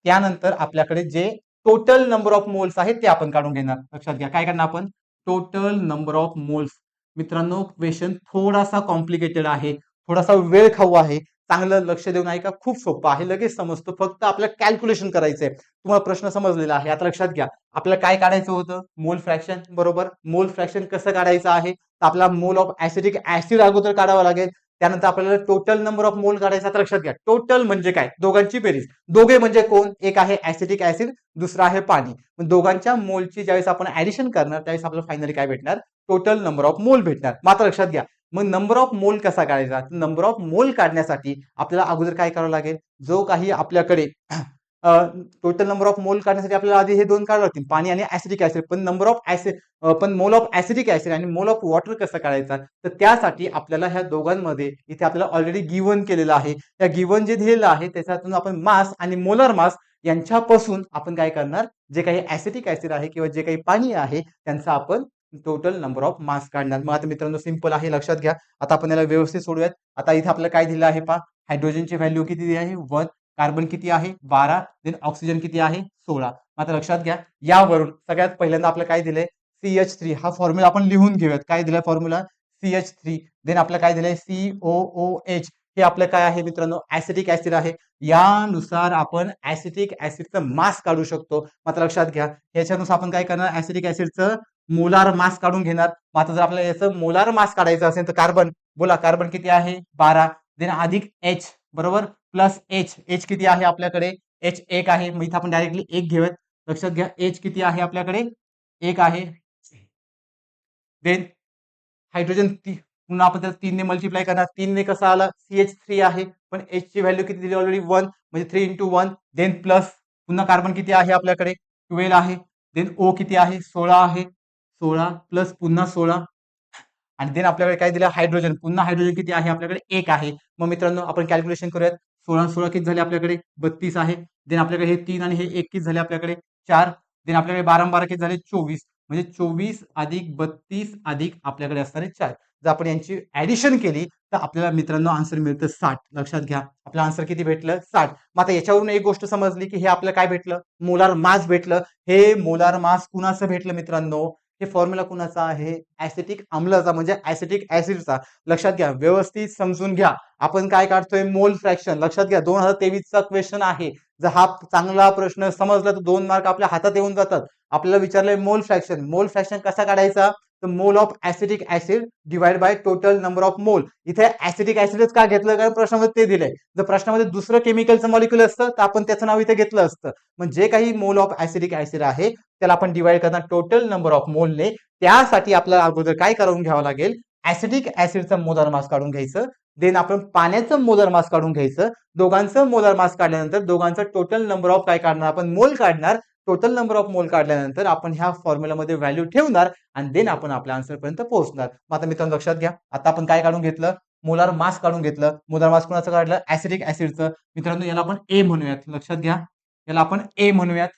त्यानंतर आपल्याकडे जे टोटल नंबर ऑफ मोल्स आहेत ते आपण काढून घेणार. लक्षात घ्या, काय करणार आपण, टोटल नंबर ऑफ मोल्स. मित्रांनो, क्वेश्चन थोडासा कॉम्प्लिकेटेड आहे, थोडासा वेळ खाऊ आहे. चांगलं लक्ष देऊन ऐका, खूप सोपं आहे, लगेच समजतो. फक्त आपल्याला कॅल्क्युलेशन करायचंय. तुम्हाला प्रश्न समजलेला आहे. आता लक्षात घ्या, आपल्याला काय काढायचं होतं, मोल फ्रॅक्शन, बरोबर. मोल फ्रॅक्शन कसं काढायचं आहे, तर आपल्याला मोल ऑफ ऍसिटिक ऍसिड अगोदर काढावं लागेल. त्यानंतर आपल्याला टोटल नंबर ऑफ मोल काढायचा. आता लक्षात घ्या, टोटल म्हणजे काय, दोघांची बेरीज. दोघे म्हणजे कोण, एक आहे ऍसिटिक ऍसिड, दुसरा आहे पाणी. दोघांच्या मोलची ज्यावेळेस आपण ऍडिशन करणार त्यावेळेस आपल्याला फायनली काय भेटणार, टोटल नंबर ऑफ मोल भेटणार. मात्र लक्षात घ्या, मग नंबर ऑफ मोल कसा काढायचा, नंबर ऑफ मोल काढण्यासाठी आपल्याला अगोदर काय करावं लागेल, जो काही आपल्याकडे टोटल नंबर ऑफ मोल काढण्यासाठी आपल्याला आधी हे दोन काढावं लागतील, पाणी आणि ऍसिडिक ऍसिड. पण नंबर ऑफ ऍसिड पण मोल ऑफ ऍसिडिक ऍसिड आणि मोल ऑफ वॉटर कसं काढायचा, तर त्यासाठी आपल्याला ह्या दोघांमध्ये इथे आपल्याला ऑलरेडी गिवन केलेलं आहे. त्या गिवन जे दिलेलं आहे त्याच्यातून आपण मास आणि मोलर मास यांच्यापासून आपण काय करणार, जे काही ऍसिटिक ऍसिड आहे किंवा जे काही पाणी आहे त्यांचा आपण टोटल नंबर ऑफ मास काढणार. मग आता मित्रांनो सिंपल आहे, लक्षात घ्या. आता आपण याला व्यवस्थित सोडूयात. आता इथे आपल्याला काय दिलं आहे पहा, हायड्रोजनची व्हॅल्यू किती दिली आहे 1, कार्बन किती आहे 12, देन ऑक्सिजन किती आहे 16. आता लक्षात घ्या, यावरून सगळ्यात पहिल्यांदा आपल्याला काय दिलंय, CH3. हा फॉर्म्युला आपण लिहून घेऊयात. काय दिलाय फॉर्म्युला, CH3. देन आपल्याला काय दिलंय, COOH. हे आपलं काय आहे मित्रांनो, ऍसिटिक ऍसिड आहे. यानुसार आपण ऍसिटिक ऍसिडचं मास काढू शकतो. मात्र लक्षात घ्या, याच्यानुसार आपण काय करणार, ऍसिटिक ऍसिडचं मोलार मास काढून घेणार. मात्र जर आपल्याला याचं मोलार मास काढायचं असेल तर कार्बन, बोला कार्बन किती आहे 12, देन अधिक H, बरोबर, प्लस H किती आहे आपल्याकडे, H 1 आहे. मग इथे आपण डायरेक्टली 1 घेऊयात. लक्षात घ्या, H किती आहे आपल्याकडे 1 आहे. देन हायड्रोजन पुन्हा आपण त्याला 3 ने मल्टिप्लाय करणार. 3 ने कसं आला, CH3 आहे, पण H ची व्हॅल्यू किती दिली ऑलरेडी 1, म्हणजे 3 × 1. देन प्लस पुन्हा कार्बन किती आहे आपल्याकडे 12 आहे. देन O किती आहे 16 आहे. 16 प्लस पुन्हा 16, आणि देन आपल्याकडे काय दिलं, हायड्रोजन. पुन्हा हायड्रोजन किती आहे आपल्याकडे 1 आहे. मग मित्रांनो आपण कॅल्क्युलेशन करूयात. 16 16 किती झाले आपल्याकडे 32 आहे. देन आपल्याकडे हे 3 आणि हे 1 किती झाले आपल्याकडे 4. देन आपल्याकडे 12 12 किती झाले 24, म्हणजे 24 अधिक 32 अधिक आपल्याकडे असणारे 4. जर आपण यांची ऍडिशन केली तर आपल्याला मित्रांनो आन्सर मिळतं 60. लक्षात घ्या, आपलं आन्सर किती भेटलं 60. मग आता याच्यावरून एक गोष्ट समजली की हे आपलं काय भेटलं, मोलार मास भेटलं. हे मोलार मास कुणाचं भेटलं मित्रांनो, हे फॉर्म्युला कुणाचा आहे, ऍसिटिक आम्लाचा म्हणजे ऍसिटिक ऍसिडचा. लक्षात घ्या, व्यवस्थित समजून घ्या. आपण काय काढतोय, मोल फ्रॅक्शन. लक्षात घ्या, 2023 चा क्वेश्चन आहे. जर हा चांगला प्रश्न समजला तर 2 मार्क आपल्या हातात येऊन जातात. आपल्याला विचारलंय मोल फ्रॅक्शन. मोल फ्रॅक्शन कसा काढायचा, तर mole of acetic acid divide by total number of mole. इथे ऍसिटिक ऍसिडच का घेतलं, कारण प्रश्नामध्ये ते दिलंय. जर प्रश्नामध्ये दुसरं केमिकलचं मॉलिक्युल असतं तर आपण त्याचं नाव इथे घेतलं असतं. म्हणजे जे काही मोल ऑफ ऍसिटिक ऍसिड आहे त्याला आपण डिवाइड करणार टोटल नंबर ऑफ मोलने. त्यासाठी आपल्याला अगोदर काय करून घ्यावं लागेल, ऍसिटिक ऍसिडचं मोलार मास काढून घ्यायचं. देन आपण पाण्याचं मोलार मास काढून घ्यायचं. दोघांचं मोलार मास काढल्यानंतर दोघांचं टोटल नंबर ऑफ काय काढणार, आपण मोल काढणार. टोटल नंबर ऑफ मोल काढल्यानंतर आपण ह्या फॉर्म्युलामध्ये व्हॅल्यू ठेवणार आणि देन आपण आपल्या आन्सर पर्यंत पोहोचणार. मग आता मित्रांनो लक्षात घ्या, आता आपण काय काढून घेतलं, मोलार मास काढून घेतलं. मोलार मास कुणाचं काढलं? ऍसिडिक ऍसिडचं. मित्रांनो याला आपण ए म्हणूयात. लक्षात घ्या. याला आपण ए म्हणूयात.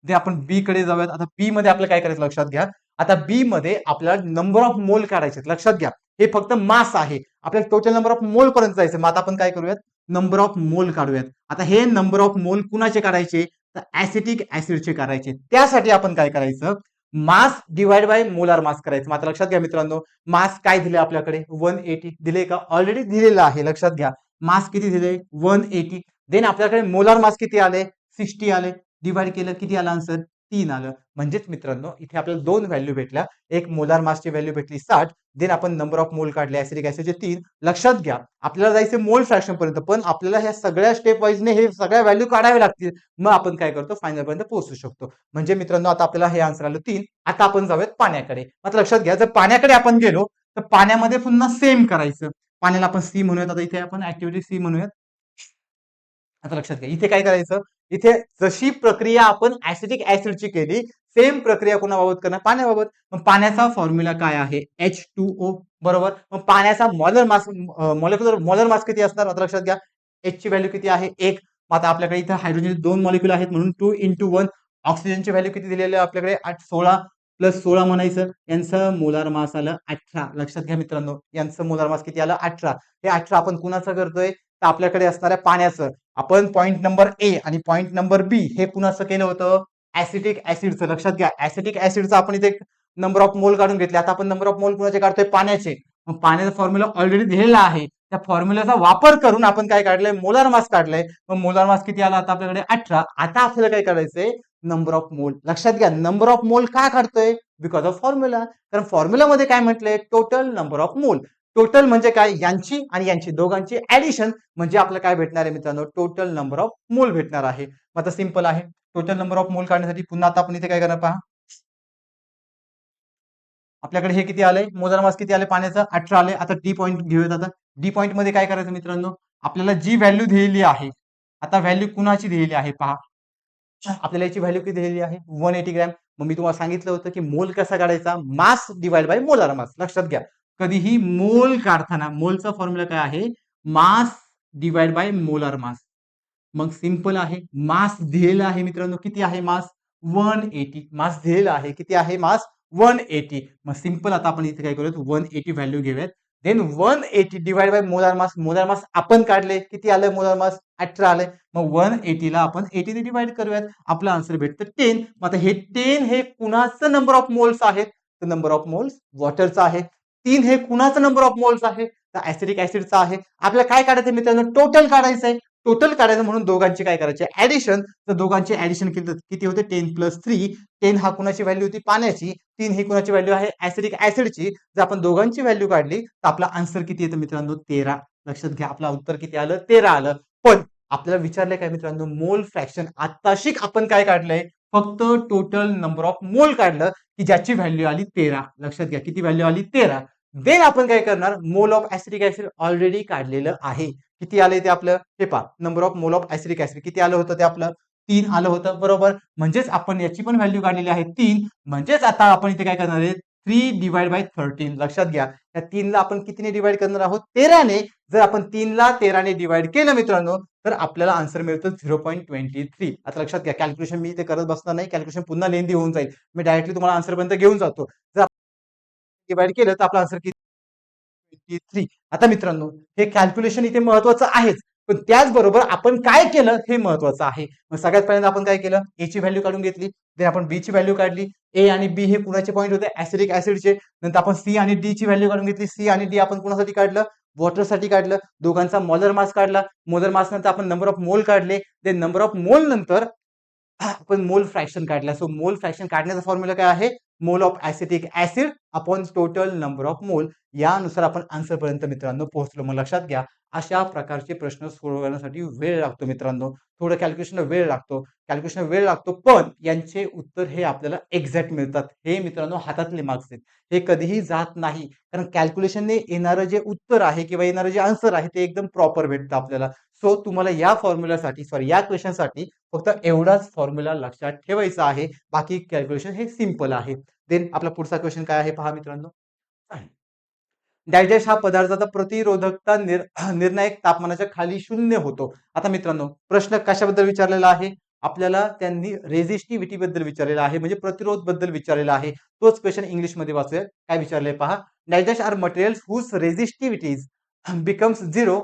जे आपण बी कडे जाऊयात. आता बी मध्ये आपल्याला काय करायचं लक्षात घ्या. आता बी मध्ये आपल्याला नंबर ऑफ मोल काढायचे. लक्षात घ्या. हे फक्त मास आहे. आपल्याला टोटल नंबर ऑफ मोल पर्यंत जायचं. मग आता आपण काय करूयात? नंबर ऑफ मोल काढूयात. आता हे नंबर ऑफ मोल कुणाचे काढायचे? तर ऍसिटिक ऍसिडचे काढायचे. त्यासाठी आपण काय करायचं? मास डिवाइड बाय मोलार मास करायचं. मात्र लक्षात घ्या मित्रांनो, मास काय दिले आपल्याकडे? 180 दिले का? ऑलरेडी दिलेलं आहे. लक्षात घ्या. मास किती दिले? 180. देन आपल्याकडे मोलार मास किती आले? 60 आले. डिवाइड केलं किती आलं आन्सर? 3 आलं. म्हणजेच मित्रांनो इथे आपल्याला दोन व्हॅल्यू भेटल्या. एक मोलार मासची व्हॅल्यू भेटली 60. देन आपण नंबर ऑफ मोल काढले ऍसिडिक ऍसिडचे 3. लक्षात घ्या, आपल्याला जायचे मोल फ्रॅक्शन पर्यंत, पण आपल्याला ह्या सगळ्या स्टेप वाईजने हे सगळ्या व्हॅल्यू काढावे लागतील. मग आपण काय करतो? फायनल पर्यंत पोहोचू शकतो. म्हणजे मित्रांनो आता आपल्याला हे आन्सर आलं 3. आता आपण जाऊयात पाण्याकडे. आता लक्षात घ्या, जर पाण्याकडे आपण गेलो तर पाण्यामध्ये पुन्हा सेम करायचं. पाण्याला आपण सी म्हणूयात. आता इथे आपण ऍक्टिव्हिटी सी म्हणूयात. आता लक्षात घ्या, इथे काय करायचं? इथे जशी प्रक्रिया आपण ऍसिडिक ऍसिडची केली, सेम प्रक्रिया कोणाबाबत करणार? पाण्याबाबत. मग पाण्याचा फॉर्म्युला काय आहे? H2O. बरोबर. मग पाण्याचा मॉलर मास, मॉलर मास किती असणार? आता लक्षात घ्या, H ची व्हॅल्यू किती आहे? 1. मग आता आपल्याकडे इथे हायड्रोजन 2 मॉलिक्युल आहेत म्हणून 2 into 1. ऑक्सिजनची व्हॅल्यू किती दिलेली आहे आपल्याकडे? 16 प्लस 16 म्हणायचं. यांचं मोलार मास आलं 18. लक्षात घ्या मित्रांनो, यांचं मोलार मास किती आलं? 18. हे 18 आपण कुणाचं करतोय? तर आपल्याकडे असणाऱ्या पाण्याचं. आपण पॉईंट नंबर ए आणि पॉईंट नंबर बी हे कुणाचं केलं होतं? ऍसिटिक ऍसिडचं. लक्षात घ्या, ऍसिटिक ऍसिडचं आपण इथे नंबर ऑफ मोल काढून घेतले. आता आपण नंबर ऑफ मोल कुणाचे काढतोय? पाण्याचे. मग पाण्याचा फॉर्म्युला ऑलरेडी दिलेला आहे. त्या फॉर्म्युलाचा वापर करून आपण काय काढलंय? मोलार मास काढलंय. मग मोलार मास किती आला आता आपल्याकडे? 18. आता आपल्याला काय करायचंय? Number of mole. लक्षात घ्या, नंबर ऑफ मोल का काढतोय? Because of formula. कारण फॉर्म्युलामध्ये काय म्हटलंय? Total number of mole. Total म्हणजे काय? यांची आणि यांची दोघांची ऍडिशन म्हणजे आपल्याला काय भेटणार आहे मित्रांनो? टोटल नंबर ऑफ मोल भेटणार आहे. मग आता सिंपल आहे. टोटल नंबर ऑफ मोल काढण्यासाठी पुन्हा आता आपण इथे काय करणार पहा. आपल्याकडे हे किती आलंय? मोलार मास किती आले पाण्याचं? 18 आले. आता डी पॉईंट घेऊयात. आता डी पॉईंट मध्ये काय करायचं मित्रांनो? आपल्याला जी व्हॅल्यू दिलेली आहे, आता व्हॅल्यू कुणाची दिलेली आहे पहा. आपल्याला याची व्हॅल्यू किती दिलेली आहे? 180 ग्रॅम. मग मी तुम्हाला सांगितलं होतं की मोल कसा काढायचा? मास डिवाइड बाय मोलार मास. लक्षात घ्या, कधीही मोल काढताना मोलचा फॉर्म्युला काय आहे? मास डिवाइड बाय मोलार मास. मग सिंपल आहे. मास दिलेला आहे मित्रांनो, किती आहे मास? 180. मास दिलेला आहे, किती आहे मास? 180. मग सिंपल आता आपण इथे काय करूयात? 180 व्हॅल्यू घेऊयात. Then 180 divide by molar mass. Molar mass आपण काढले, किती आलं मोलार मास? 18 आलंय. मग 180 ला आपण 80 ने डिवाइड करूयात. आपलं आन्सर भेटतं 10. मग आता हे 10 हे कुणाचं नंबर ऑफ मोल्स आहेत? तर नंबर ऑफ मोल्स वॉटरचा आहे. 3 हे कुणाचं नंबर ऑफ मोल्स आहे? तर ऍसिडिक ऍसिडचा आहे. आपल्याला काय काढायचं मित्रांनो? टोटल काढायचंय. टोटल काढायचं म्हणून दोघांची काय करायचे? ऍडिशन. तर दोघांची ऍडिशन केली तर किती होते? 10 प्लस 3. 10 हा कुणाची व्हॅल्यू होती? पाण्याची. 3 ही कुणाची व्हॅल्यू आहे? ऍसिडिक ऍसिडची. जर आपण दोघांची व्हॅल्यू काढली तर आपला आन्सर किती येतं मित्रांनो? 13. लक्षात घ्या, आपलं उत्तर किती आलं? 13 आलं. पण आपल्याला विचारलंय काय मित्रांनो? मोल फ्रॅक्शन. आत्ताशी आपण काय काढलंय? फक्त टोटल नंबर ऑफ मोल काढलं की ज्याची व्हॅल्यू आली 13. लक्षात घ्या, किती व्हॅल्यू आली? 13. देन आपण काय करणार? Mole of acidic acid already काढलेलं आहे. किती आले ते आपलं? हे पहा, number of mole of acidic acid किती आलं होतं ते आपलं? 3 आलं होतं. बरोबर. म्हणजेच आपण याची पण व्हॅल्यू काढलेली आहे 3. म्हणजेच आता आपण इथे काय करणार आहे? 3 डिवाइड बाय 13. लक्षात घ्या, या 3 ला आपण कितीने डिवाइड करणार आहोत? 13 ने. जर आपण 3 ला 13 ने डिवाइड केलं मित्रांनो तर आपल्याला आन्सर मिळतं 0.23. आता लक्षात घ्या, कॅल्क्युलेशन मी इथे करत बसणार नाही. कॅल्क्युलेशन पुन्हा लेंदी होऊन जाईल. मी डायरेक्टली तुम्हाला आन्सर पर्यंत घेऊन जातो. जर डिवाइड केलं तर आपला आन्सर किती? 23. आता मित्रांनो, हे कॅल्क्युलेशन इथे महत्वाचं आहेच, पण त्याचबरोबर आपण काय केलं हे महत्वाचं आहे. मग सगळ्यात पहिल्यांदा आपण काय केलं? ए ची व्हॅल्यू काढून घेतली. देन आपण बी ची व्हॅल्यू काढली. ए आणि बी हे कुणाचे पॉईंट होते? ऍसिडिक ऍसिडचे. नंतर आपण सी आणि डी ची व्हॅल्यू काढून घेतली. सी आणि डी आपण कुणासाठी काढलं? वॉटरसाठी काढलं. दोघांचा मोलर मास काढला. मोलर मास नंतर आपण नंबर ऑफ मोल काढले. देन नंबर ऑफ मोल नंतर आपण मोल फ्रॅक्शन काढला. सो मोल फ्रॅक्शन काढण्याचा फॉर्म्युला काय आहे? Mole of acetic acid upon total number of mole. यानुसार आपण आन्सर पर्यंत मित्रांनो पोहोचलो. मग लक्षात घ्या, अशा प्रकारचे प्रश्न सोडवण्यासाठी वेळ लागतो मित्रांनो. थोडं कॅल्क्युलेशन वेळ लागतो, पण यांचे उत्तर हे आपल्याला एक्झॅक्ट मिळतात. हे मित्रांनो हातातले मार्क्स आहेत. हे कधीही जात नाही, कारण कॅल्क्युलेशनने येणारं जे उत्तर आहे किंवा येणारं जे आन्सर आहे ते एकदम प्रॉपर भेटतं आपल्याला. सो तुम्हाला या फॉर्म्युलासाठी या क्वेश्चनसाठी फक्त एवढाच फॉर्म्युला लक्षात ठेवायचा आहे. बाकी कॅल्क्युलेशन हे सिंपल आहे. देन आपला पुढचा क्वेश्चन काय आहे पहा मित्रांनो. डायजेस्ट हा पदार्थाचा प्रतिरोधकता निर्णायक तापमानाच्या खाली 0 होतो. आता मित्रांनो, प्रश्न कशाबद्दल विचारलेला आहे? आपल्याला त्यांनी रेझिस्टिव्हिटी बद्दल विचारलेला आहे, म्हणजे प्रतिरोध बद्दल विचारलेला आहे. तोच क्वेश्चन इंग्लिशमध्ये वाचूया. काय विचारलंय पहा. Digest are materials whose resistivities becomes 0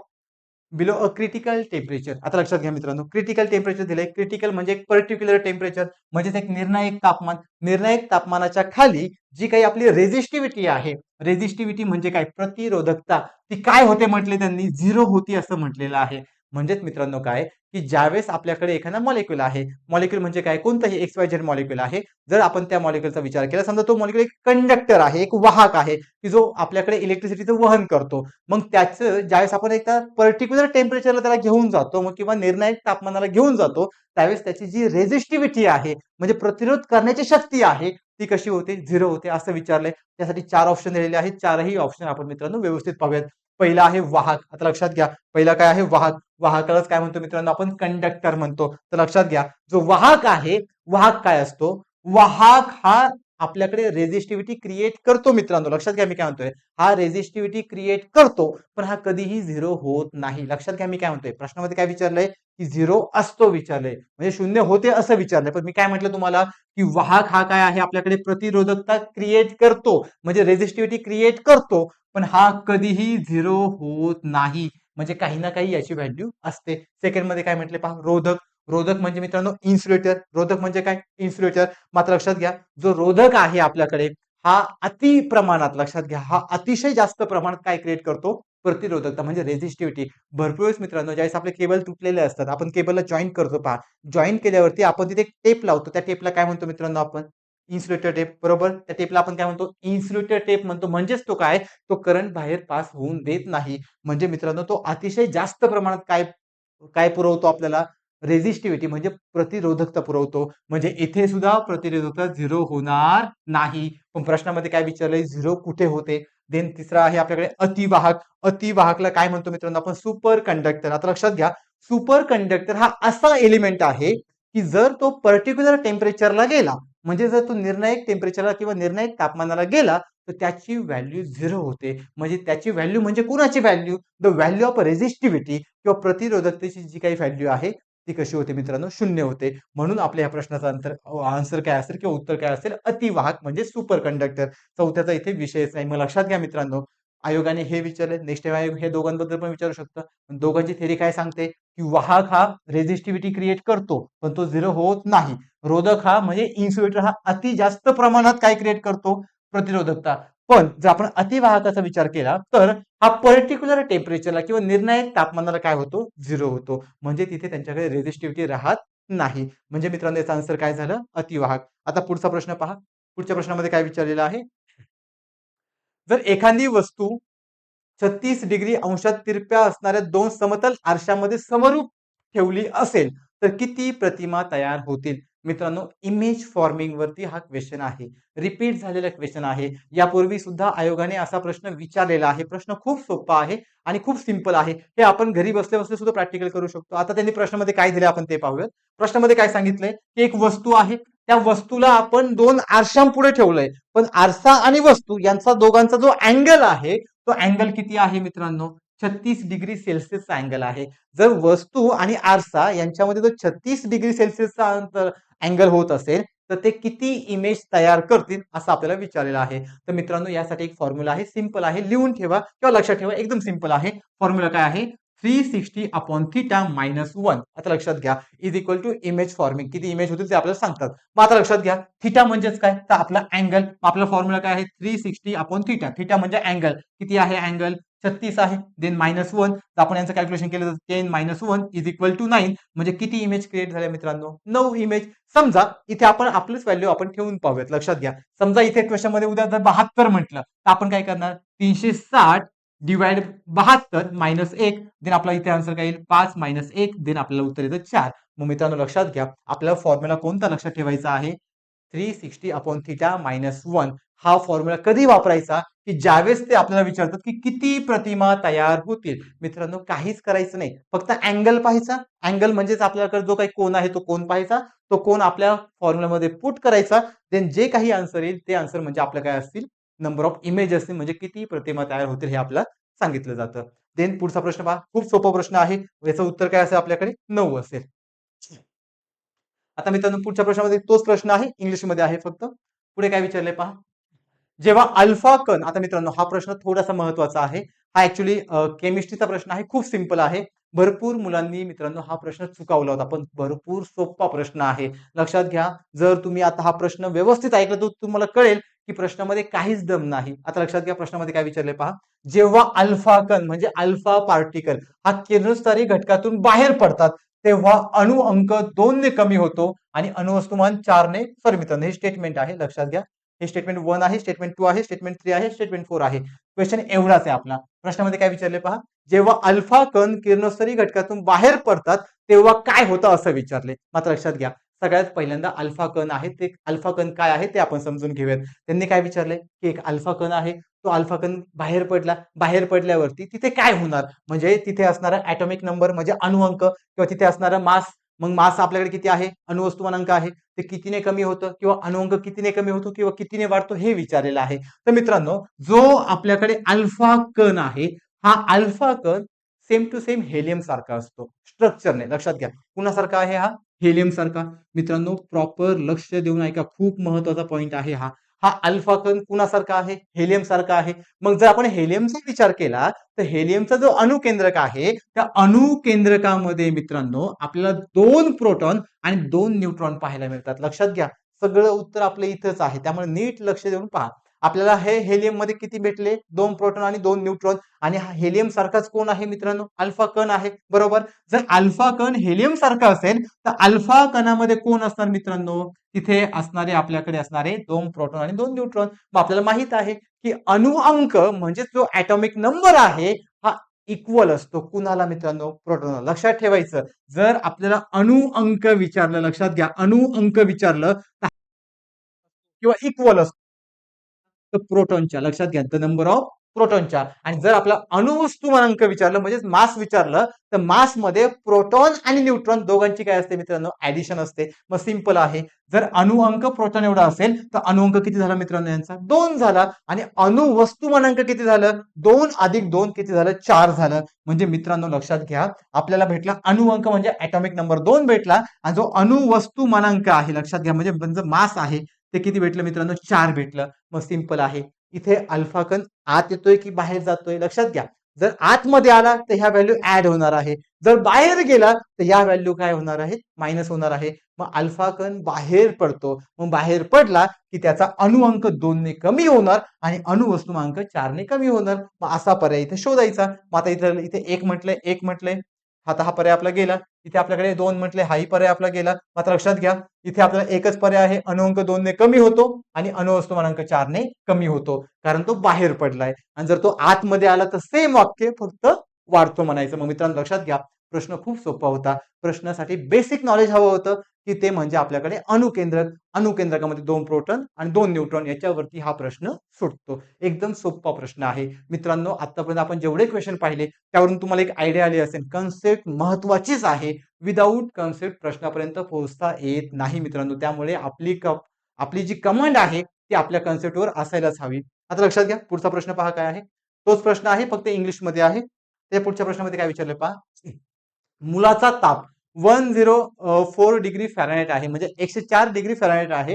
below a critical temperature. आता लक्षात घ्या मित्रांनो, क्रिटिकल टेम्परेचर दिलंय. क्रिटिकल म्हणजे एक पर्टिक्युलर टेम्परेचर, म्हणजेच एक निर्णायक तापमान. निर्णायक तापमानाच्या खाली जी काही आपली रेझिस्टिव्हिटी आहे, रेझिस्टिव्हिटी म्हणजे काय? प्रतिरोधकता. ती काय होते म्हटले त्यांनी? 0 होती असं म्हटलेलं आहे. म्हणजेच मित्रांनो काय, की ज्यावेळेस आपल्याकडे एखादा मॉलिक्यूल आहे, मॉलिक्यूल म्हणजे काय? कोणतंही XYZ मॉलिक्यूल आहे. जर आपण त्या मॉलिक्यूलचा विचार केला, समजा तो मॉलिक्यूल एक कंडक्टर आहे, एक वाहक आहे, की जो आपल्याकडे इलेक्ट्रिसिटीचं वहन करतो. मग त्याचं ज्यावेळेस आपण एका पर्टिक्युलर टेम्परेचरला त्याला घेऊन जातो, मग किंवा निर्णायक तापमानाला घेऊन जातो, त्यावेळेस त्याची जी रेझिस्टिव्हिटी आहे, म्हणजे प्रतिरोध करण्याची शक्ती आहे, ती कशी होते? 0 होते असं विचारलंय. त्यासाठी 4 ऑप्शन दिलेले आहेत. 4ही ऑप्शन आपण मित्रांनो व्यवस्थित पाहूयात. पहिला आहे वाहक. आता लक्षात घ्या, पहिला काय आहे? वाहक. वाहकालाच काय म्हणतो मित्रांनो? आपण कंडक्टर म्हणतो. तर लक्षात घ्या, जो वाहक आहे, वाहक काय असतो? वाहक हा आपल्याकडे रेझिस्टिव्हिटी क्रिएट करतो मित्रांनो. लक्षात घ्या मी काय म्हणतोय. हा रेझिस्टिव्हिटी क्रिएट करतो, पण हा कधीही 0 होत नाही. लक्षात घ्या मी काय म्हणतोय. प्रश्नामध्ये काय विचारलंय? की 0 असतो विचारलंय. म्हणजे 0 होते असं विचारलंय. पण मी काय म्हटलं तुम्हाला, की वाहक हा काय आहे? आपल्याकडे प्रतिरोधकता क्रिएट करतो, म्हणजे रेझिस्टिव्हिटी क्रिएट करतो, पण हा कधीही 0 होत नाही. म्हणजे काही ना काही याची व्हॅल्यू असते. सेकंड मध्ये काय म्हटले पहा, रोधक. रोधक म्हणजे मित्रांनो इन्सुलेटर. रोधक म्हणजे काय? इन्सुलेटर. मात्र लक्षात घ्या, जो रोधक आहे आपल्याकडे, हा अति प्रमाणात, लक्षात घ्या, हा अतिशय जास्त प्रमाणात काय क्रिएट करतो? प्रतिरोधकता म्हणजे रेझिस्टिव्हिटी. भरपूर वेळेस मित्रांनो, ज्यावेळेस आपले केबल तुटलेले असतात, आपण केबलला जॉईन करतो पहा. जॉईन केल्यावरती आपण तिथे टेप लावतो. त्या टेपला काय म्हणतो मित्रांनो आपण? Insulator tape. बरोबर? त्या टेपला आपण काय म्हणतो? इन्सुलेटर टेप म्हणतो. म्हणजेच तो काय? तो करंट बाहेर पास होऊन देत नाही. म्हणजे मित्रांनो, तो अतिशय जास्त प्रमाणात काय काय पुरवतो आपल्याला? रेझिस्टिव्हिटी म्हणजे प्रतिरोधकता पुरवतो. म्हणजे इथे सुद्धा प्रतिरोधकता 0 होणार नाही. पण प्रश्नामध्ये काय विचारलंय? 0 कुठे होते? देन तिसरा आहे आपल्याकडे अतिवाहक. अतिवाहकला काय म्हणतो मित्रांनो आपण? Super conductor. आता लक्षात घ्या, सुपर कंडक्टर हा असा एलिमेंट आहे, की जर तो पर्टिक्युलर टेम्परेचरला गेला, म्हणजे जर तो निर्णायक टेम्परेचरला किंवा निर्णायक तापमानाला गेला, तर त्याची व्हॅल्यू 0 होते. म्हणजे त्याची व्हॅल्यू म्हणजे कुणाची value? The value of resistivity किंवा प्रतिरोधकतेची जी काही व्हॅल्यू आहे, ती कशी होते मित्रांनो? 0 होते. म्हणून आपल्या या प्रश्नाचा आन्सर काय असेल किंवा उत्तर काय असेल? अतिवाहक म्हणजे सुपर कंडक्टर. चौथ्याचा इथे विषयच नाही. मग लक्षात घ्या मित्रांनो, आयोगाने हे विचारले, नेक्स्ट टाइम आयोग हे दोघांबद्दल पण विचारू शकतं. दोघांची थेरी काय सांगते? की वाहक हा रेझिस्टिव्हिटी क्रिएट करतो, पण तो 0 होत नाही. रोधक हा म्हणजे इन्सुलेटर हा अति जास्त प्रमाणात काय क्रिएट करतो? प्रतिरोधकता. पण जर आपण अतिवाहकाचा विचार केला, तर हा पर्टिक्युलर टेम्परेचरला किंवा निर्णायक तापमानाला काय होतो? 0 होतो. म्हणजे तिथे त्यांच्याकडे रेझिस्टिव्हिटी राहत नाही. म्हणजे मित्रांनो याचा आन्सर काय झालं? अतिवाहक. आता पुढचा प्रश्न पहा. पुढच्या प्रश्नामध्ये काय विचारलेलं आहे? जर एखादी वस्तू 36 डिग्री अंशात तिरप्या असणाऱ्या 2 समतल आरशामध्ये समरूप ठेवली असेल, तर किती प्रतिमा तयार होतील? मित्रांनो, इमेज फॉर्मिंग वरती हा क्वेश्चन आहे. रिपीट झालेला क्वेश्चन आहे. यापूर्वी सुद्धा आयोगाने असा प्रश्न विचारलेला आहे. प्रश्न खूप सोपा आहे आणि खूप सिंपल आहे. हे आपण घरी बसल्या-बसल्या सुद्धा प्रॅक्टिकल करू शकतो. आता त्यांनी प्रश्नामध्ये काय दिले आपण ते पाहूयात. प्रश्नामध्ये काय सांगितलंय, की एक वस्तू आहे. त्या वस्तूला आपण 2 आरशांपुढे ठेवलंय. पण आरसा आणि वस्तू यांचा दोघांचा जो अँगल आहे, तो अँगल किती आहे मित्रांनो? 36 डिग्री सेल्सिअसचा अँगल आहे. जर वस्तू आणि आरसा यांच्यामध्ये जर 36 डिग्री सेल्सिअसचा अँगल होत असेल, तर ते किती इमेज तयार करतील असं आपल्याला विचारलेलं आहे. तर मित्रांनो यासाठी एक फॉर्म्युला आहे, सिंपल आहे, लिहून ठेवा किंवा लक्षात ठेवा, एकदम सिंपल आहे. फॉर्म्युला काय आहे? 360 अपॉन थिटा मायनस 1. आता लक्षात घ्या, is equal to image forming. किती इमेज होतील ते आपल्याला सांगतात. मग आता लक्षात घ्या, थिटा म्हणजेच काय? तर आपला अँगल. आपला फॉर्म्युला काय आहे? 360 अपॉन थिटा. थिटा म्हणजे अँगल. किती आहे अँगल? 36 आहे. Then minus 1. तर आपण यांचं कॅल्क्युलेशन केलं तर 10 मायनस 1 इज इक्वल टू 9. म्हणजे किती इमेज क्रिएट झाल्या मित्रांनो? 9 इमेज. समजा इथे आपण आपलीच व्हॅल्यू आपण ठेवून पाहूयात. लक्षात घ्या, समजा इथे क्वेश्चन मध्ये उद्या जर 72 म्हटलं, तर आपण काय करणार? 360 डिवाइड 72 मायनस 1. देन आपला इथे आन्सर काय येईल? 5 मायनस 1. देन आपल्याला उत्तर येतं 4. मग मित्रांनो लक्षात घ्या, आपल्याला फॉर्म्युला कोणता लक्षात ठेवायचा आहे? 360 अपॉन थिटा मायनस 1. हा फॉर्म्युला कधी वापरायचा? की ज्यावेळेस ते आपल्याला विचारतात की किती प्रतिमा तयार होतील. मित्रांनो काहीच करायचं नाही, फक्त अँगल पाहायचा. अँगल म्हणजेच आपल्याकडे जो काही कोन आहे तो कोन पाहायचा. तो कोन आपल्या फॉर्म्युलामध्ये पुट करायचा. देन जे काही आन्सर येईल ते आन्सर म्हणजे आपलं काय असतील? नंबर ऑफ इमेजेसने म्हणजे किती प्रतिमा तयार होतील हे आपल्याला सांगितलं जातं. देन पुढचा प्रश्न पहा, खूप सोपा प्रश्न आहे. याचं उत्तर काय असेल आपल्याकडे 9 असेल. आता मित्रांनो पुढच्या प्रश्नामध्ये तोच प्रश्न आहे, इंग्लिशमध्ये आहे फक्त. पुढे काय विचारले पहा. जेव्हा अल्फा कण, आता मित्रांनो हा प्रश्न थोडासा महत्वाचा आहे. हा ऍक्च्युली केमिस्ट्रीचा प्रश्न आहे, खूप सिंपल आहे. भरपूर मुलांनी मित्रांनो हा प्रश्न चुकावला होता, पण भरपूर सोपा प्रश्न आहे. लक्षात घ्या, जर तुम्ही आता हा प्रश्न व्यवस्थित ऐकला तर तुम्हाला कळेल की प्रश्नामध्ये काहीच दम नाही. आता लक्षात घ्या, प्रश्नामध्ये काय विचारले पहा. जेव्हा अल्फा कण म्हणजे अल्फा पार्टिकल हा किरणोत्सारी घटकातून बाहेर पडतात, तेव्हा अणु अंक 2 ने कमी होतो आणि अणुवस्तुमान 4 ने, सॉरी मित्रांनो हे स्टेटमेंट आहे, लक्षात घ्या. हे स्टेटमेंट 1 आहे, स्टेटमेंट 2 आहे, स्टेटमेंट 3 आहे, स्टेटमेंट 4 आहे. क्वेश्चन एवढाच आहे आपला. प्रश्नामध्ये काय विचारले पहा. जेव्हा अल्फा कण किरणोत्सर्गी घटकातून बाहेर पडतात तेव्हा काय होतं असं विचारले. मात्र लक्षात घ्या, सगळ्यात पहिल्यांदा अल्फा कण आहे, ते अल्फा कण काय आहे ते आपण समजून घेऊयात. त्यांनी काय विचारले की एक अल्फा कण आहे, तो अल्फा कण बाहेर पडला, बाहेर पडल्यावरती तिथे काय होणार, म्हणजे तिथे असणारा ॲटॉमिक नंबर म्हणजे अणुअंक किंवा तिथे असणारा मास, मग मास आपल्याकडे किती आहे, अणुवस्तुमानांक आहे, ते कितीने कमी होतं किंवा अणुअंक कितीने कमी होतो किंवा कितीने वाढतो हे विचारलेलं आहे. तर मित्रांनो जो आपल्याकडे अल्फा कण आहे, हा अल्फा कण सेम टू सेम हेलियम सारखा असतो स्ट्रक्चरने. लक्षात घ्या, कुणासारखा आहे हा, हेलियम सारखा. मित्रांनो प्रॉपर लक्ष देऊन ऐका, खूप महत्वाचा पॉइंट आहे हा. हा अल्फा कण कुणासारखा आहे, हेलियम सारखा आहे. मग जर आपण हेलियमचा विचार केला तर हेलियमचा जो अणुकेंद्रक आहे, त्या अणुकेंद्रकामध्ये मित्रांनो आपल्याला 2 प्रोटॉन आणि 2 न्यूट्रॉन पाहायला मिळतात. लक्षात घ्या, सगळं उत्तर आपलं इथंच आहे, त्यामुळे नीट लक्ष देऊन पहा. आपल्याला हे हेलियम मध्ये किती भेटले, 2 प्रोटॉन आणि 2 न्यूट्रॉन. आणि हा हेलियम सारखाच कोण आहे मित्रांनो, अल्फा कण आहे, बरोबर. जर अल्फा कण हेलियम सारखा असेल तर अल्फा कणामध्ये कोण असणार मित्रांनो, तिथे असणारे आपल्याकडे असणारे 2 प्रोटॉन आणि 2 न्यूट्रॉन. मग आपल्याला माहित आहे की अणुअंक म्हणजे जो ॲटॉमिक नंबर आहे हा इक्वल असतो कुणाला मित्रांनो, प्रोटॉनला. लक्षात ठेवायचं, जर आपल्याला अणुअंक विचारलं, लक्षात घ्या, अणुअंक विचारलं किंवा इक्वल असतो प्रोटॉनच्या, लक्षात घ्या, द नंबर ऑफ प्रोटॉनच्या. आणि जर आपला अणुवस्तुमानांक विचारलं म्हणजे मास विचारलं, तर मास मध्ये प्रोटॉन आणि न्यूट्रॉन दोघांची काय असते मित्रांनो, ऍडिशन असते. मग सिंपल आहे, जर अणुअंक प्रोटॉन एवढा असेल तर अणुअंक किती झाला मित्रांनो, यांचा 2 झाला. आणि अणुवस्तुमानांक किती झालं, 2 अधिक 2 किती झालं, 4 झालं. म्हणजे मित्रांनो लक्षात घ्या, आपल्याला भेटला अणुअंक म्हणजे ॲटॉमिक नंबर 2 भेटला, आणि जो अणुवस्तुमानांक आहे, लक्षात घ्या, म्हणजे मास आहे, ते किती भेटलं मित्रांनो, 4 भेटलं. मग सिंपल आहे, इथे अल्फा कण आत येतोय की बाहेर जातोय, लक्षात घ्या. जर आतमध्ये आला तर ह्या व्हॅल्यू ऍड होणार आहे, जर बाहेर गेला तर या व्हॅल्यू काय होणार आहे, मायनस होणार आहे. मग अल्फा कण बाहेर पडतो, मग बाहेर पडला की त्याचा अणुअंक 2 ने कमी होणार आणि अणुवस्तुमांक 4 ने कमी होणार. मग असा पर्याय इथे शोधायचा. मग आता इथे एक म्हटलंय, एक म्हटलंय, आता हा पर्याय आपला गेला. इथे आपल्याकडे 2 म्हटले, हाही पर्याय आपला गेला. मात्र लक्षात घ्या, इथे आपल्याला एकच पर्याय आहे, अणुअंक 2 ने कमी होतो आणि अणुवस्तुमानांक 4 ने कमी होतो, कारण तो बाहेर पडलाय. आणि जर तो आतमध्ये आला तर सेम वाक्य, फक्त वाढतो म्हणायचं. मग मित्रांनो लक्षात घ्या, प्रश्न खूप सोपा होता. प्रश्नासाठी बेसिक नॉलेज हवं होतं की ते म्हणजे आपल्याकडे अणुकेंद्रक, अणुकेंद्रकामध्ये 2 प्रोटॉन आणि 2 न्यूट्रॉन, याच्यावरती हा प्रश्न सुटतो. एकदम सोपा प्रश्न आहे मित्रांनो. आतापर्यंत आपण जेवढे क्वेश्चन पाहिले त्यावरून तुम्हाला एक आयडिया आली असेल, कन्सेप्ट महत्वाचीच आहे. विदाऊट कन्सेप्ट प्रश्नापर्यंत पोहोचता येत नाही मित्रांनो. त्यामुळे आपली जी कमांड आहे ती आपल्या कन्सेप्टवर असायलाच हवी. आता लक्षात घ्या, पुढचा प्रश्न पहा काय आहे. तोच प्रश्न आहे, फक्त इंग्लिशमध्ये आहे. त्या पुढच्या प्रश्नामध्ये काय विचारले पहा. मुलाचा ताप 104 डिग्री फॅरनहाइट आहे, म्हणजे 104 डिग्री फॅरनहाइट आहे.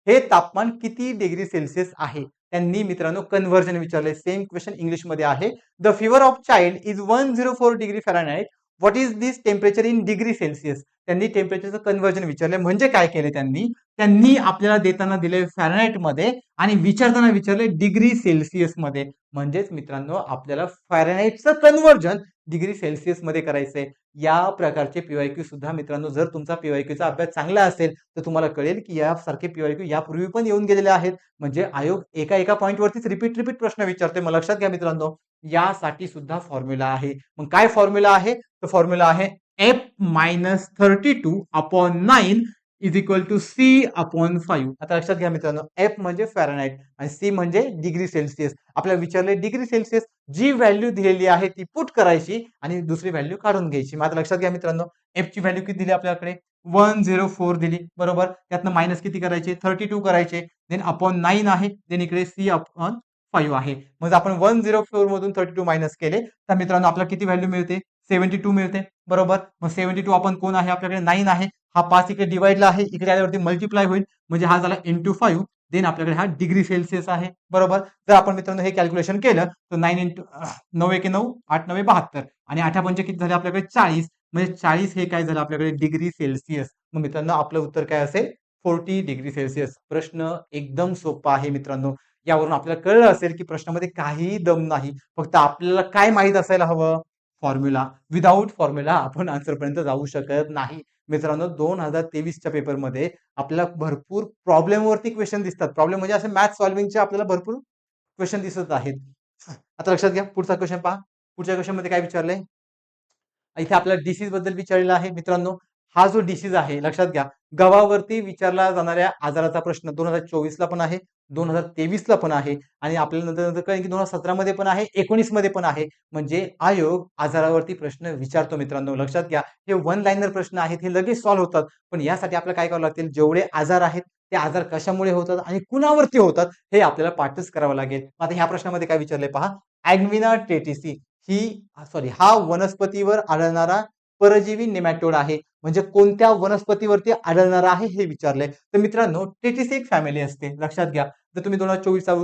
हे तापमान किती डिग्री सेल्सिअस आहे, त्यांनी मित्रांनो कन्व्हर्जन विचारले. सेम क्वेश्चन इंग्लिश मध्ये आहे. The fever of child is 104 degree Fahrenheit, what is this temperature in degree Celsius. त्यांनी टेम्परेचरचं कन्व्हर्जन विचारले. म्हणजे काय केले त्यांनी आपल्याला देताना दिले फॅरनहाइट मध्ये आणि विचारताना विचारले डिग्री सेल्सिअस मध्ये. म्हणजेच मित्रांनो आपल्याला फॅरनहाइटचं कन्व्हर्जन डिग्री सेल्सिअस मध्ये करायचंय. या प्रकारचे पीवायक्यू सुद्धा मित्रांनो, जर तुमचा पीवायक्यूचा अभ्यास चांगला असेल तर तुम्हाला कळेल की यासारखे पीवायक्यू यापूर्वी पण येऊन गेलेले आहेत. म्हणजे आयोग एका पॉईंटवरतीच रिपीट प्रश्न विचारते. मग लक्षात घ्या मित्रांनो, यासाठी सुद्धा फॉर्म्युला आहे. मग काय फॉर्म्युला आहे, तर फॉर्म्युला आहे F-32/9 is equal to C/5. आता लक्षात घ्या मित्रांनो, एफ म्हणजे फॅरनहाइट आणि सी म्हणजे डिग्री सेल्सिअस. आपल्याला विचारले डिग्री सेल्सिअस, जी व्हॅल्यू दिलेली आहे ती पुट करायची आणि दुसरी व्हॅल्यू काढून घ्यायची. मग आता लक्षात घ्या मित्रांनो, एफ ची व्हॅल्यू किती दिली आपल्याकडे, 104 दिली, बरोबर. त्यातनं मायनस किती करायचे, 32 करायचे, देन अपॉन 9 आहे, देन इकडे C/5 5 आहे. मग आपण 104 मधून 32 मायनस केले तर मित्रांनो आपल्याला किती व्हॅल्यू मिळते? 72 मिळते. बरोबर. मग 72 आपण कोण आहे? आपल्याकडे 9 आहे. हा 5 इकडे डिवाइडला आहे, इकडे आल्यावरती मल्टिप्लाय होईल, म्हणजे हा झाला इंटू 5. देन आपल्याकडे हा डिग्री सेल्सिअस आहे. बरोबर. जर आपण मित्रांनो हे कॅल्क्युलेशन केलं तर 9 इंटू 9 एके 9, 8 9 72 आणि 8 पंचे किती झाले आपल्याकडे? 40. म्हणजे 40 हे काय झालं आपल्याकडे? Degree Celsius. मग मित्रांनो आपलं उत्तर काय असेल? 40 डिग्री सेल्सिअस. प्रश्न एकदम सोपा आहे मित्रांनो. यावरून आपल्याला कळलं असेल की प्रश्नामध्ये काहीही दम नाही. फक्त आपल्याला काय माहित असायला हवं? फॉर्म्युला. विदाऊट फॉर्म्युला आपण आन्सर पर्यंत जाऊ शकत नाही. मित्रांनो 2023च्या पेपरमध्ये आपल्याला भरपूर प्रॉब्लेमवरती क्वेश्चन दिसतात. प्रॉब्लेम म्हणजे असे मॅथ सॉल्व्हिंगचे आपल्याला भरपूर क्वेश्चन दिसत आहेत. आता लक्षात घ्या पुढचा क्वेश्चन पहा. पुढच्या क्वेश्चन मध्ये काय विचारलंय? इथे आपल्याला डिसीज बद्दल विचारलेला आहे मित्रांनो. हा जो डिसीज आहे लक्षात घ्या, गव्हावरती विचारला जाणाऱ्या आजाराचा प्रश्न 2024 ला पण आहे, 2023 ला पण आहे आणि आपल्याला नंतर नंतर कळेल की 2017 मध्ये पण आहे, 19 मध्ये पण आहे. म्हणजे आयोग आजारावरती प्रश्न विचारतो मित्रांनो. लक्षात घ्या, हे वन लाईनर प्रश्न आहेत, हे लगेच सॉल्व्ह होतात. पण यासाठी आपल्याला काय करावं लागतील? जेवढे आजार आहेत ते आजार कशामुळे होतात आणि कुणावरती होतात हे आपल्याला पाठच करावं लागेल. आता ह्या प्रश्नामध्ये काय विचारलंय पहा. ॲग्विना टेटिसी ही हा वनस्पतीवर आढळणारा परजीवी नेमॅटोड आहे. म्हणजे कोणत्या वनस्पतीवरती आढळणारा आहे हे विचारलंय. तर मित्रांनो टेटिसी एक फॅमिली असते. लक्षात घ्या. जर तुम्ही 2024 चा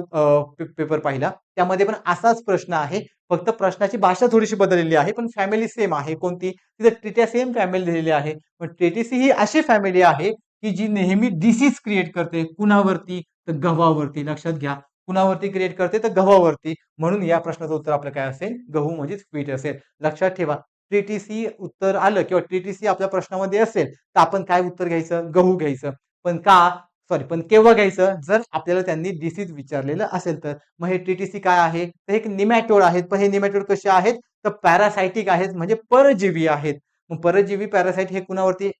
पेपर पाहिला त्यामध्ये पण असाच प्रश्न आहे. फक्त प्रश्नाची भाषा थोडीशी बदललेली आहे, पण फॅमिली सेम आहे. कोणती? तिथे ट्रिटॅसियम फॅमिली दिलेली आहे. पण टेटिसी ही अशी फॅमिली आहे की जी नेहमी डिसीज क्रिएट करते. कुणावरती? तर गव्हावरती. लक्षात घ्या. कुणावरती क्रिएट करते? तर गव्हावरती. म्हणून या प्रश्नाचं उत्तर आपलं काय असेल? गहू म्हणजेच व्हीट असेल. लक्षात ठेवा. टीटीसी उत्तर आलं किंवा टीटीसी आपल्या प्रश्नामध्ये असेल तर आपण काय उत्तर घ्यायचं? गहू घ्यायचं. पण का? सॉरी, पण केव्हा घ्यायचं? जर आपल्याला त्यांनी डिसीज विचारलेलं असेल तर. मग हे टीटीसी काय आहे? तर एक निमॅटोड आहेत. पण हे निमॅटोड कसे आहेत? तर पॅरासायटिक आहेत, म्हणजे परजीवी आहेत. मग परजीवी पॅरासाइट हे कुणावरती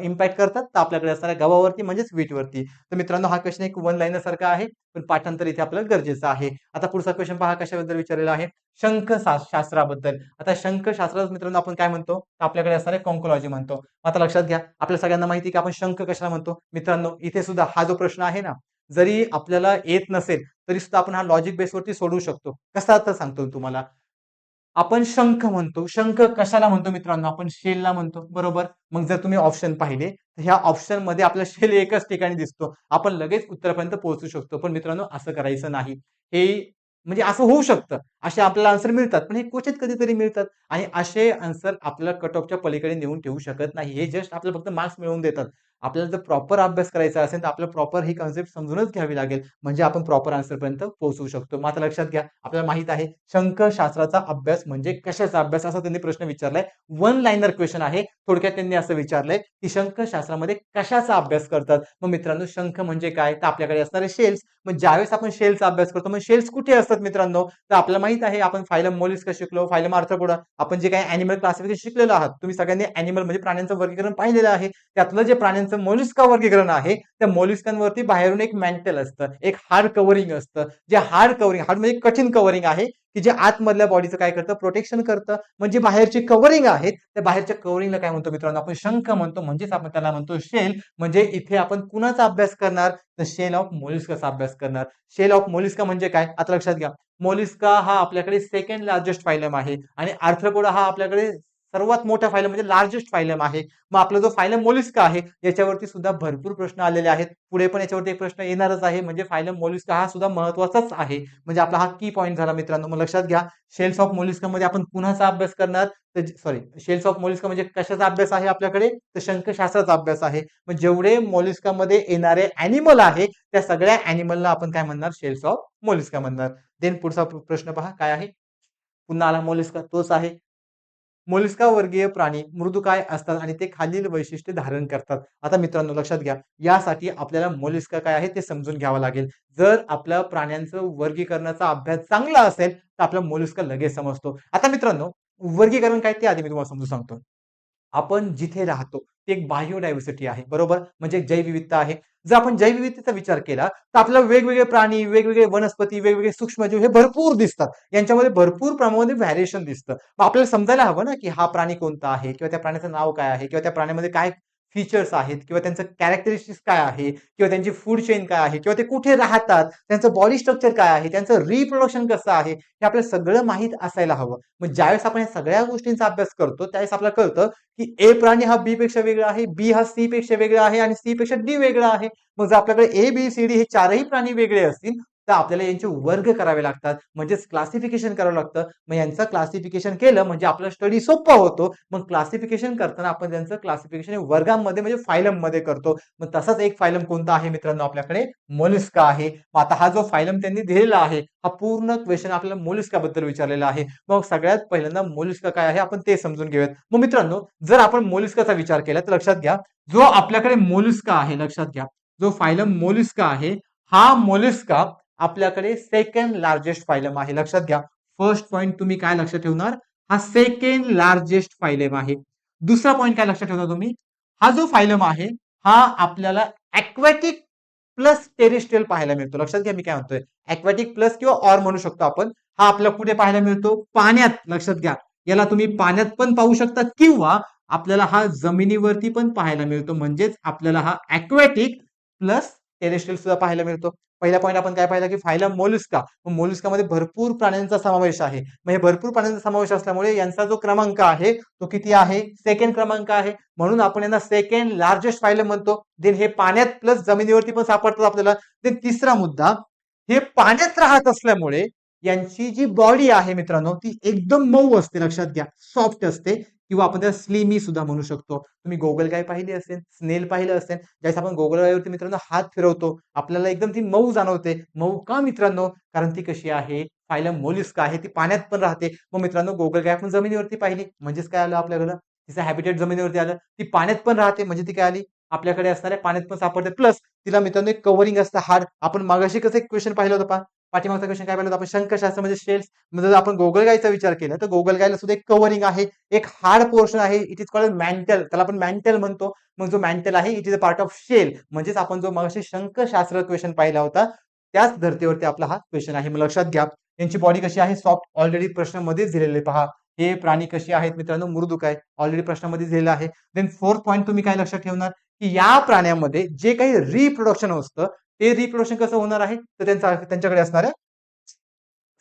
इम्पॅक्ट करतात? तर आपल्याकडे असणाऱ्या गव्हावरती म्हणजेच व्हीटवरती. तर मित्रांनो हा क्वेश्चन एक वन लाईनर सारखा आहे, पण पाठांतर इथे आपल्याला गरजेचं आहे. आता पुढचा क्वेश्चन पहा कशाबद्दल विचारलेला आहे? शंखशास्त्राबद्दल. आता शंखशास्त्रात मित्रांनो आपण काय म्हणतो? तर आपल्याकडे असणारे कॉन्कोलॉजी म्हणतो. आता लक्षात घ्या, आपल्या सगळ्यांना माहिती आहे की आपण शंख कशाला म्हणतो? मित्रांनो इथे सुद्धा हा जो प्रश्न आहे ना, जरी आपल्याला येत नसेल तरी सुद्धा आपण हा लॉजिक बेसवरती सोडवू शकतो. कसा तर सांगतो तुम्हाला. आपण शंख म्हणतो. शंख कशाला म्हणतो मित्रांनो? आपण शेलला म्हणतो. बरोबर. मग जर तुम्ही ऑप्शन पाहिले तर ह्या ऑप्शनमध्ये आपला शेल एकच ठिकाणी दिसतो. आपण लगेच उत्तरापर्यंत पोहोचू शकतो. पण मित्रांनो असं करायचं नाही. हे म्हणजे असं होऊ शकतं. असे आपल्याला आन्सर मिळतात. पण हे क्वचित कधीतरी मिळतात आणि असे आन्सर आपल्याला कट ऑफच्या पलीकडे नेऊन ठेवू शकत नाही. हे जस्ट आपल्याला फक्त मार्क्स मिळवून देतात. आपल्याला जर प्रॉपर अभ्यास करायचा असेल तर आपल्याला प्रॉपर ही कन्सेप्ट समजूनच घ्यावी लागेल. म्हणजे आपण प्रॉपर आन्सर पर्यंत पोहोचू शकतो. मग आता लक्षात घ्या, आपल्याला माहित आहे शंखशास्त्राचा अभ्यास म्हणजे कशाचा अभ्यास? असा त्यांनी प्रश्न विचारलाय. वन लाईनर क्वेश्चन आहे. थोडक्यात त्यांनी असं विचारलंय की शंखशास्त्रामध्ये कशाचा अभ्यास करतात? मग मित्रांनो शंख म्हणजे काय? तर आपल्याकडे असणारे शेल्स. मग ज्यावेळेस आपण शेलचा अभ्यास करतो, मग शेल्स कुठे असतात मित्रांनो? तर आपल्याला माहित आहे आपण फायलम मोलिस्का शिकलो, फायलम आर्थ्रोपोडा. आपण जे काही अॅनिमल क्लासिफिकेशन शिकलेलो आहात. तुम्ही सगळ्यांनी अॅनिमल म्हणजे प्राण्यांचं वर्गीकरण पाहिलेलं आहे. त्यातलं जे प्राण्यांचं मोलिस्का वर्गीकरण आहे, त्या मोलिस्कांवरती बाहेरून एक मॅन्टल असतं, एक हार्ड कव्हरिंग असतं. जे हार्ड कव्हरिंग, हार्ड म्हणजे कठीण कव्हरिंग आहे की जे आतमधल्या बॉडीचं काय करतं? प्रोटेक्शन करतं. म्हणजे बाहेरची कव्हरिंग आहेत, त्या बाहेरच्या कव्हरिंगला काय म्हणतो मित्रांनो? आपण शंख म्हणतो. म्हणजेच आपण त्याला म्हणतो शेल. म्हणजे इथे आपण कुणाचा अभ्यास करणार? तर शेल ऑफ मोलिस्काचा अभ्यास करणार. शेल ऑफ मोलिस्का म्हणजे काय? आता लक्षात घ्या. मोलिस्का हा आपल्याकडे सेकंड लार्जेस्ट फायलम आहे आणि आर्थ्रोपोडा हा आपल्याकडे सर्वात मोठा फायलम म्हणजे लार्जेस्ट फायलम आहे. मग आपला जो फायलम मोलिस्का आहे याच्यावरती सुद्धा भरपूर प्रश्न आलेले आहेत. पुढे पण याच्यावरती एक प्रश्न येणारच आहे. म्हणजे फायलम मोलिस्का हा सुद्धा महत्त्वाचाच आहे. म्हणजे आपला हा की पॉइंट झाला मित्रांनो. मग लक्षात घ्या, शेल्स ऑफ मोलिस्का मध्ये आपण कुणाचा अभ्यास करणार? तर सॉरी, शेल्स ऑफ मोलिस्का म्हणजे कशाचा अभ्यास आहे आपल्याकडे? तर शंखशास्त्राचा अभ्यास आहे. मग जेवढे मोलिस्कामध्ये येणारे अॅनिमल आहे त्या सगळ्या अॅनिमलला आपण काय म्हणणार? शेल्स ऑफ मोलिस्का म्हणणार. देन पुढचा प्रश्न पहा काय आहे? पुन्हा आला मोलिस्का तोच आहे. मोलस्का वर्गीय प्राणी मृदुकाय असतात आणि ते खालील वैशिष्ट्ये धारण करतात. आता मित्रांनो लक्षात घ्या, यासाठी आपल्याला मोलस्का काय आहे ते समजून घ्यावं लागेल. जर आपल्या प्राण्यांचं वर्गीकरणाचा अभ्यास चांगला असेल तर आपला मोलस्का लगेच समजतो. आता मित्रांनो वर्गीकरण काय ते आधी मी तुम्हाला समजून सांगतो. आपण जिथे राहतो ते एक बायोडायव्हर्सिटी आहे. बरोबर? म्हणजे जैवविविधता आहे. जर आपण जैवविविधतेचा विचार केला तर आपल्याला वेगवेगळे प्राणी, वेगवेगळे वनस्पती, वेगवेगळे सूक्ष्मजीव हे भरपूर दिसतात. यांच्यामध्ये भरपूर प्रमाणामध्ये व्हेरिएशन दिसतं. मग आपल्याला समजायला हवं ना, की हा प्राणी कोणता आहे किंवा त्या प्राण्याचं नाव काय आहे किंवा त्या प्राण्यामध्ये काय फीचर्स आहेत किंवा त्यांचं कॅरेक्टरिस्टिक्स काय आहे किंवा त्यांची फूड चेन काय आहे किंवा ते कुठे राहतात, त्यांचं बॉडी स्ट्रक्चर काय आहे, त्यांचं रिप्रोडक्शन कसं आहे, हे आपल्याला सगळं माहीत असायला हवं. मग ज्यावेळेस आपण या सगळ्या गोष्टींचा अभ्यास करतो त्यावेळेस आपल्याला कळतं की ए प्राणी हा बी पेक्षा वेगळा आहे, बी हा सी पेक्षा वेगळा आहे आणि सी पेक्षा डी वेगळा आहे. मग जर आपल्याकडे ए बी सी डी हे चारही प्राणी वेगळे असतील तर आपल्याला यांचे वर्ग करावे लागतात, म्हणजेच क्लासिफिकेशन करावं लागतं. मग यांचं क्लासिफिकेशन केलं म्हणजे आपला स्टडी सोपा होतो. मग क्लासिफिकेशन करताना आपण त्यांचं क्लासिफिकेशन वर्गांमध्ये म्हणजे फायलम मध्ये करतो. मग तसाच एक फायलम कोणता आहे मित्रांनो आपल्याकडे, मोलस्का आहे. मग आता हा जो फायलम त्यांनी दिलेला आहे हा पूर्ण क्वेश्चन आपल्याला मोलस्का बद्दल विचारलेला आहे. मग सगळ्यात पहिल्यांदा मोलस्का काय आहे आपण ते समजून घेऊयात. मग मित्रांनो जर आपण मोलस्काचा विचार केला तर लक्षात घ्या, जो आपल्याकडे मोलस्का आहे, लक्षात घ्या, जो फायलम मोलस्का आहे हा मोलस्का आपल्याकडे सेकंड लार्जेस्ट फायलम आहे. लक्षात घ्या, फर्स्ट पॉइंट तुम्ही काय लक्षात ठेवणार, हा सेकंड लार्जेस्ट फायलम आहे. दुसरा पॉइंट काय लक्षात ठेवणार तुम्ही, हा जो फायलम आहे हा आपल्याला ॲक्वॅटिक प्लस टेरेस्ट्रियल पाहायला मिळतो. लक्षात घ्या मी काय म्हणतोय, ॲक्वॅटिक प्लस किंवा ऑर म्हणू शकतो आपण. हा आपल्याला कुठे पाहायला मिळतो, पाण्यात. लक्षात घ्या, याला तुम्ही पाण्यात पण पाहू शकता किंवा आपल्याला हा जमिनीवरती पण पाहायला मिळतो. म्हणजेच आपल्याला हा ॲक्वॅटिक प्लस टेरेस्ट्रियल सुद्धा पाहायला मिळतो. पहिला पॉईंट आपण काय पाहिला की फायलम मोलस्का. मोलस्कामध्ये भरपूर प्राण्यांचा समावेश आहे. मग हे भरपूर प्राण्यांचा समावेश असल्यामुळे यांचा जो क्रमांक आहे तो किती आहे, सेकंड क्रमांक आहे. म्हणून आपण यांना सेकंड लार्जेस्ट फायलम म्हणतो. देन हे पाण्यात प्लस जमिनीवरती पण सापडतात आपल्याला. देन तिसरा मुद्दा, हे पाण्यात राहत असल्यामुळे यांची जी बॉडी आहे मित्रांनो ती एकदम मऊ असते. लक्षात घ्या, सॉफ्ट असते किंवा आपण त्याला स्लिमी सुद्धा म्हणू शकतो. तुम्ही गोगलगाय पाहिली असेल, स्नेल पाहिलं असेल, ज्यावेळेस आपण गोगलगायवरती मित्रांनो हात फिरवतो आपल्याला एकदम ती मऊ जाणवते. मऊ का मित्रांनो, कारण ती कशी आहे, फायलम मोलस्का आहे, ती पाण्यात पण राहते. मग मित्रांनो गोगलगाय आपण जमिनीवरती पाहिली म्हणजेच काय आलं आपल्याकडं, तिचं हॅबिटेट जमिनीवरती आलं. ती पाण्यात पण राहते म्हणजे ती काय आली, आपल्याकडे असणाऱ्या पाण्यात पण सापडते. प्लस तिला मित्रांनो एक कव्हरिंग असतं हार्ड. आपण मागाशी कसं एक क्वेश्चन पाहिलं होतं पाठीमागचा क्वेश्चन काय पाहिलं होतं आपण, शंखशास्त्र म्हणजे शेल्स. म्हणजे जर आपण गोगलगायचा विचार केला तर गोगलगायला सुद्धा एक कव्हरिंग आहे, एक हार्ड पोर्शन आहे. इट इज कॉल्ड मॅन्टल, त्याला आपण मॅन्टल म्हणतो. मग जो मॅन्टल आहे it is a part of shell. म्हणजेच आपण जो मगाशी शंखशास्त्र क्वेश्चन पाहिला होता त्याच धर्तीवरती आपला हा क्वेश्चन आहे. मग लक्षात घ्या, यांची बॉडी कशी आहे, सॉफ्ट. ऑलरेडी प्रश्नामध्येच दिलेले पहा, हे प्राणी कसे आहेत मित्रांनो, मृदुक आहे. ऑलरेडी प्रश्नामध्ये दिलेलं आहे. देन फोर्थ पॉईंट तुम्ही काय लक्षात ठेवणार की या प्राण्यामध्ये जे काही रिप्रोडक्शन असतं ते रिप्रोडक्शन कसं होणार आहे, तर त्यांच्याकडे असणाऱ्या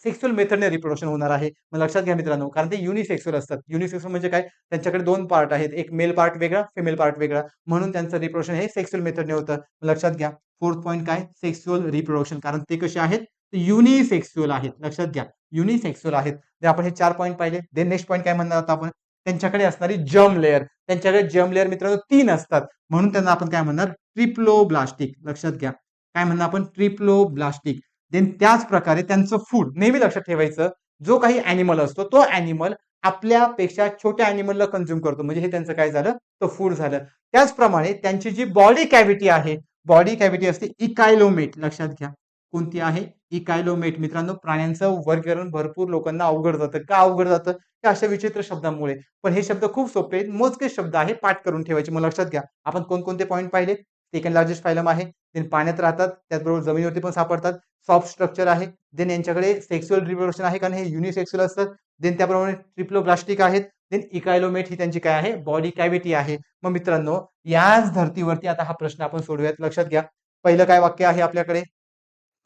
सेक्सुअल मेथडने रिप्रोडक्शन होणार आहे. मग लक्षात घ्या मित्रांनो, कारण ते युनिसेक्सुअल असतात. युनिसेक्सुअल म्हणजे काय, त्यांच्याकडे दोन पार्ट आहेत, एक मेल पार्ट वेगळा, फिमेल पार्ट वेगळा. म्हणून त्यांचं रिप्रोडक्शन हे सेक्सुअल मेथडने होतं. लक्षात घ्या, फोर्थ पॉईंट काय, सेक्सुअल रिप्रोडक्शन, कारण ते कसे आहेत, युनिसेक्सुअल आहेत. लक्षात घ्या, युनिसेक्सुअल आहेत. ते आपण हे 4 पॉईंट पाहिले. देन नेक्स्ट पॉईंट काय म्हणणार आता आपण, त्यांच्याकडे असणारी जर्म लेअर. त्यांच्याकडे जर्म लेअर मित्रांनो 3 असतात. म्हणून त्यांना आपण काय म्हणणार, ट्रिप्लोब्लास्टिक. लक्षात घ्या, काय म्हणणार आपण, ट्रिप्लोब्लास्टिक. देन त्याच प्रकारे त्यांचं फूड नेहमी लक्षात ठेवायचं, जो काही ॲनिमल असतो तो ॲनिमल आपल्यापेक्षा छोट्या ॲनिमलला कंझ्युम करतो, म्हणजे हे त्यांचं काय झालं, तो फूड झालं. त्याचप्रमाणे त्यांची जी बॉडी कॅव्हिटी आहे, बॉडी कॅव्हिटी असते इकायलोमेट. लक्षात घ्या, कोणती आहे, इकायलोमेट. मित्रांनो प्राण्यांचं वर्गीकरण भरपूर लोकांना अवघड जातं. का अवघड जातं, की अशा विचित्र शब्दांमुळे. पण हे शब्द खूप सोपे आहेत, मोजके शब्द आहे, पाठ करून ठेवायचे. मग लक्षात घ्या, आपण कोणकोणते पॉईंट पाहिले, सेकंड लार्जेस्ट फायलम आहे, देन पाण्यात राहतात, त्याचबरोबर जमिनीवरती पण सापडतात, सॉफ्ट स्ट्रक्चर आहे. देन यांच्याकडे सेक्सुअल रिप्रोडक्शन आहे कारण हे युनिसेक्सुअल असतात. देन त्याप्रमाणे ट्रिप्लोब्लास्टिक आहेत. देन इकायलोमेट ही त्यांची काय आहे, बॉडी कॅव्हिटी आहे. मग मित्रांनो याच धर्तीवरती आता हा प्रश्न आपण सोडूयात. लक्षात घ्या, पहिलं काय वाक्य आहे आपल्याकडे,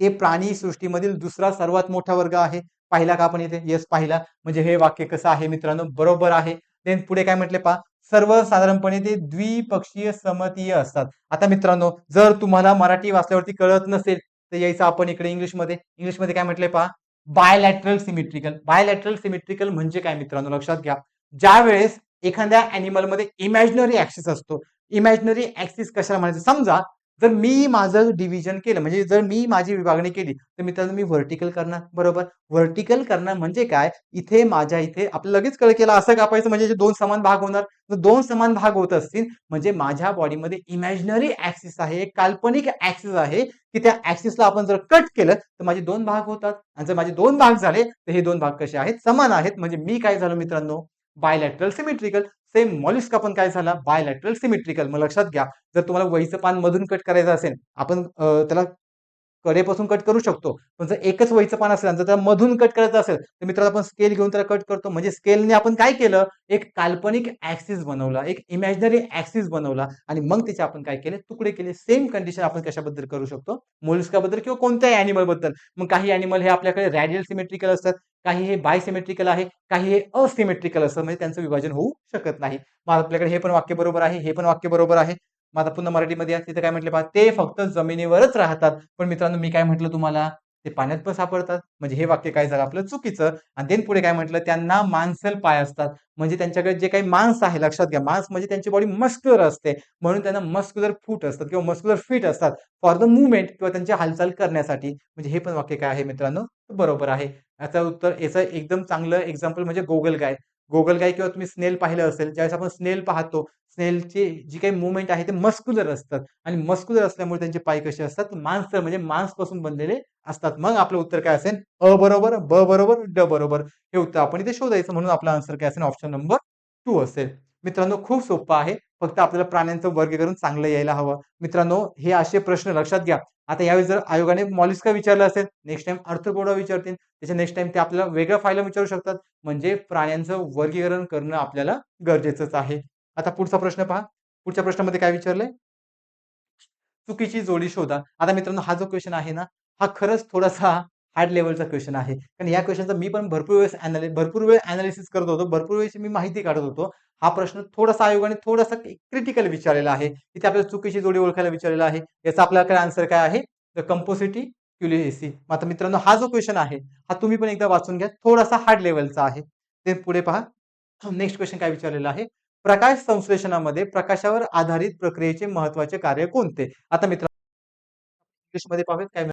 ते प्राणी सृष्टीमधील दुसरा सर्वात मोठा वर्ग आहे. पाहिला का आपण इथे, येस पाहिला. म्हणजे हे वाक्य कसं आहे मित्रांनो, बरोबर आहे. देन पुढे काय म्हटले पहा, सर्वसाधारणपणे ते द्विपक्षीय समतीय असतात. आता मित्रांनो जर तुम्हाला मराठी वाचल्यावरती कळत नसेल तर यायचं आपण इकडे इंग्लिशमध्ये. इंग्लिशमध्ये काय म्हटले पहा, बायलॅटरल सिमेट्रिकल. बायलॅटरल सिमेट्रिकल म्हणजे काय मित्रांनो, लक्षात घ्या, ज्या वेळेस एखाद्या ॲनिमलमध्ये इमॅजिनरी ऍक्सिस असतो. इमॅजिनरी ऍक्सिस कशाला म्हणायचं, समजा जर मी माझं डिव्हिजन केलं, म्हणजे जर मी माझी विभागणी केली तर मित्रांनो मी व्हर्टिकल करणार, बरोबर. व्हर्टिकल करणार म्हणजे काय, इथे माझ्या इथे आपलं लगेच कळ केला, असं कापायचं म्हणजे जे दोन समान भाग होणार. जर दोन समान भाग होत असतील म्हणजे माझ्या बॉडीमध्ये इमॅजिनरी ऍक्सिस आहे, एक काल्पनिक ऍक्सिस आहे, की त्या ऍक्सिसला आपण जर कट केलं तर माझे दोन भाग होतात. आणि जर माझे दोन भाग झाले तर हे दोन भाग कसे आहेत, समान आहेत. म्हणजे मी काय झालो मित्रांनो, बायलॅटरल सिमेट्रिकल. सेम मॉलिस्का पण काय झाला, बायलॅटरल सिमेट्रिकल. मग लक्षात घ्या, जर तुम्हाला वहीचं पान मधून कट करायचं असेल, आपण त्याला कडेपासून कट करू शकतो. पण जर एकच वहीचं पान असेल आणि जर त्याला मधून कट करायचं असेल, तर मित्रांनो आपण स्केल घेऊन त्याला कट करतो. म्हणजे स्केलने आपण काय केलं, एक काल्पनिक ॲक्सिस बनवला, एक इमॅजिनरी ॲक्सिस बनवला आणि मग त्याचे आपण काय केले, तुकडे केले. सेम कंडिशन आपण कशाबद्दल करू शकतो, मोलस्काबद्दल किंवा कोणत्याही ॲनिमलबद्दल. मग काही ॲनिमल हे आपल्याकडे रॅडियल सिमेट्रिकल असतात, काही हे बायसिमेट्रिकल आहे, काही हे असिमेट्रिकल असतं, म्हणजे त्यांचं विभाजन होऊ शकत नाही. मग आपल्याकडे हे पण वाक्य बरोबर आहे, हे पण वाक्य बरोबर आहे. मग आता पुन्हा मराठीमध्ये या, तिथे काय म्हटले पहा, ते फक्त जमिनीवरच राहतात. पण मित्रांनो मी काय म्हटलं तुम्हाला, ते पाण्यात पण सापडतात. म्हणजे हे वाक्य काय झालं आपलं चुकीचं. आणि देन पुढे काय म्हटलं, त्यांना मांसल पाय असतात. म्हणजे त्यांच्याकडे जे काही मांस आहे, लक्षात घ्या, मांस म्हणजे त्यांची बॉडी मस्क्युलर असते, म्हणून त्यांना मस्क्युलर फूट असतात किंवा मस्क्युलर फीट असतात फॉर द मुवमेंट किंवा त्यांची हालचाल करण्यासाठी. म्हणजे हे पण वाक्य काय आहे मित्रांनो, बरोबर आहे. याचं उत्तर, याचं एकदम चांगलं एक्झाम्पल म्हणजे गोगलगाय. गोगलगाय किंवा तुम्ही स्नेल पाहिलं असेल, ज्यावेळेस आपण स्नेल पाहतो, स्नेलची जी काही मुवमेंट आहे ते मस्क्युलर असतात आणि मस्क्युलर असल्यामुळे त्यांचे पाय कसे असतात, मांसल म्हणजे मांसपासून बनलेले असतात. मग आपलं उत्तर काय असेल, अ बरोबर, ब बरोबर, ड बरोबर. हे उत्तर आपण इथे शोधायचं, म्हणून आपला आन्सर काय असेल, ऑप्शन नंबर 2 असेल. मित्रांनो खूप सोपं आहे, फक्त आपल्याला प्राण्यांचं वर्गीकरण चांगलं यायला हवं. मित्रांनो हे असे प्रश्न लक्षात घ्या. आता यावेळी जर आयोगाने मॉलिस्का विचारलं असेल, नेक्स्ट टाइम आर्थ्रोपोडा विचारतील, त्याच्या नेक्स्ट टाइम ते आपल्याला वेगळं फायला विचारू शकतात. म्हणजे प्राण्यांचं वर्गीकरण करणं आपल्याला गरजेचंच आहे. आता पुढचा प्रश्न पहा. पुढच्या प्रश्नामध्ये काय विचारलंय? चुकीची जोडी शोधा. आता मित्रांनो हा जो क्वेश्चन आहे ना, हा खरंच थोडासा हार्ड लेव्हलचा क्वेश्चन आहे. कारण या क्वेश्चनचा मी पण भरपूर वेळ एनालिसिस करत होतो. भरपूर वेळची मी माहिती काढत होतो. हा प्रश्न थोडासा आयोगाने थोडासा क्रिटिकल विचारलेला आहे. इथे आपल्याला चुकीची जोडी ओळखायला विचारलेला आहे. याचा आपल्याकडे आन्सर काय आहे? द कंपोसिटी क्युलिएसी. आता मित्रांनो हा जो क्वेश्चन आहे, हा तुम्ही पण एकदा वाचून घ्या. थोडासा हार्ड लेव्हलचा आहे. ते पुढे पहा. नेक्स्ट क्वेश्चन काय विचारलेला आहे? प्रकाश संश्लेषणामध्ये प्रकाशावर आधारित प्रक्रियेचे महत्त्वाचे कार्य कोणते? आता मित्रांनो इंग्लिशमध्ये पाहूयात काय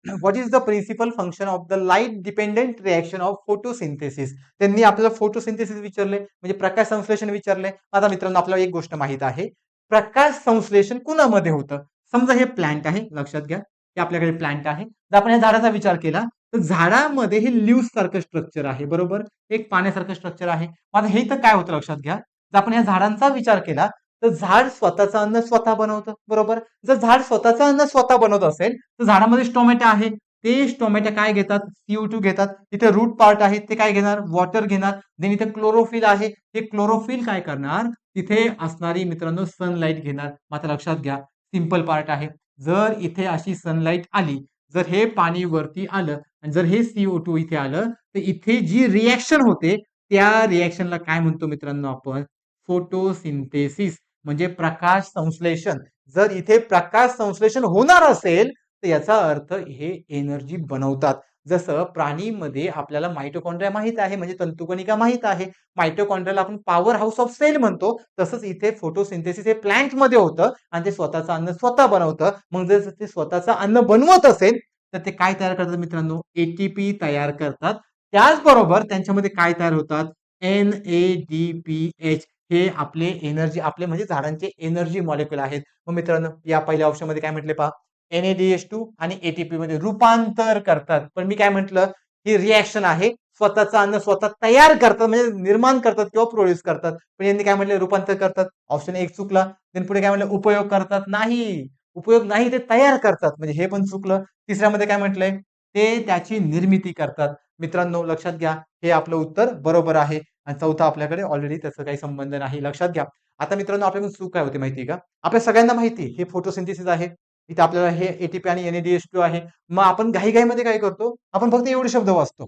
what is the principal function of the light dependent reaction of photosynthesis. त्यांनी आपल्याला फोटोसिंथेसिस विचारले, म्हणजे प्रकाश संश्लेषण विचारले. आता मित्रांनो आपल्याला एक गोष्ट माहित आहे, प्रकाश संश्लेषण कुणामध्ये होतं? समजा हे प्लांट आहे, लक्षात घ्या, हे आपल्याकडे प्लांट आहे. जर आपण या झाडाचा विचार केला, तर झाडामध्ये हे लीव्ह सारखं स्ट्रक्चर आहे, बरोबर, एक पाण्यासारखं स्ट्रक्चर आहे. आता हे तर काय होतं लक्षात घ्या, जर आपण या झाडांचा विचार केला, तर झाड स्वतःचं अन्न स्वतः बनवतं, बरोबर. जर झाड स्वतःचं अन्न स्वतः बनवत असेल, तर झाडामध्ये स्टोमॅटा आहे, ते स्टोमॅटा काय घेतात, CO2 घेतात. इथे रूट पार्ट आहे, ते काय घेणार, वॉटर घेणार. देन इथे क्लोरोफिल आहे, हे क्लोरोफिल काय करणार, तिथे असणारी मित्रांनो सनलाईट घेणार. आता लक्षात घ्या, सिंपल पार्ट आहे. जर इथे अशी सनलाईट आली, जर हे पाणी वरती आलं आणि जर हे CO2 इथे आलं, तर इथे जी रिएक्शन होते, त्या रिएक्शनला काय म्हणतो मित्रांनो आपण, फोटोसिंथेसिस, म्हणजे प्रकाश संश्लेषण. जर इथे प्रकाश संश्लेषण होणार असेल, तर याचा अर्थ हे एनर्जी बनवतात. जसं प्राणीमध्ये आपल्याला माइटोकॉन्ड्रिया माहित आहे, म्हणजे तंतुकणिका माहित आहे. माइटोकॉन्ड्रियाला आपण पॉवर हाऊस ऑफ सेल म्हणतो. तसंच इथे फोटोसिंथेसिस हे प्लांटमध्ये होतं आणि ते स्वतःचं अन्न स्वतः बनवतं. मग जर ते स्वतःचं अन्न बनवत असेल, तर ते काय तयार करतात मित्रांनो, ATP तयार करतात. त्याचबरोबर त्यांच्यामध्ये काय तयार होतात, NADPH, हे आपले एनर्जी, आपले म्हणजे झाडांचे एनर्जी मॉलिक्यूल आहेत. मग मित्रांनो या पहिल्या ऑप्शनमध्ये काय म्हटले पहा, NADH2 आणि ATP मध्ये रूपांतर करतात. पण मी काय म्हटलं, ही रिएक्शन आहे, स्वतःचं अन्न स्वतः तयार करतात, म्हणजे निर्माण करतात किंवा प्रोड्यूस करतात. पण यांनी काय म्हटलं, रूपांतर करतात. ऑप्शन 1 चुकला. देन पुढे काय म्हटलं, उपयोग करतात, नाही, उपयोग नाही, ते तयार करतात, म्हणजे हे पण चुकलं. तिसऱ्यामध्ये काय म्हटलंय, ते त्याची निर्मिती करतात. मित्रांनो लक्षात घ्या, हे आपलं उत्तर बरोबर आहे. आणि चौथा आपल्याकडे ऑलरेडी त्याचा काही संबंध नाही, लक्षात घ्या. आता मित्रांनो आपल्याकडून चूक काय होते माहिती आहे का, आपल्या सगळ्यांना माहिती हे फोटोसिंथेसिस आहे, इथे आपल्याला हे ATP आणि NADH2 आहे. मग आपण घाईघाईमध्ये काय करतो, आपण फक्त एवढे शब्द वाचतो.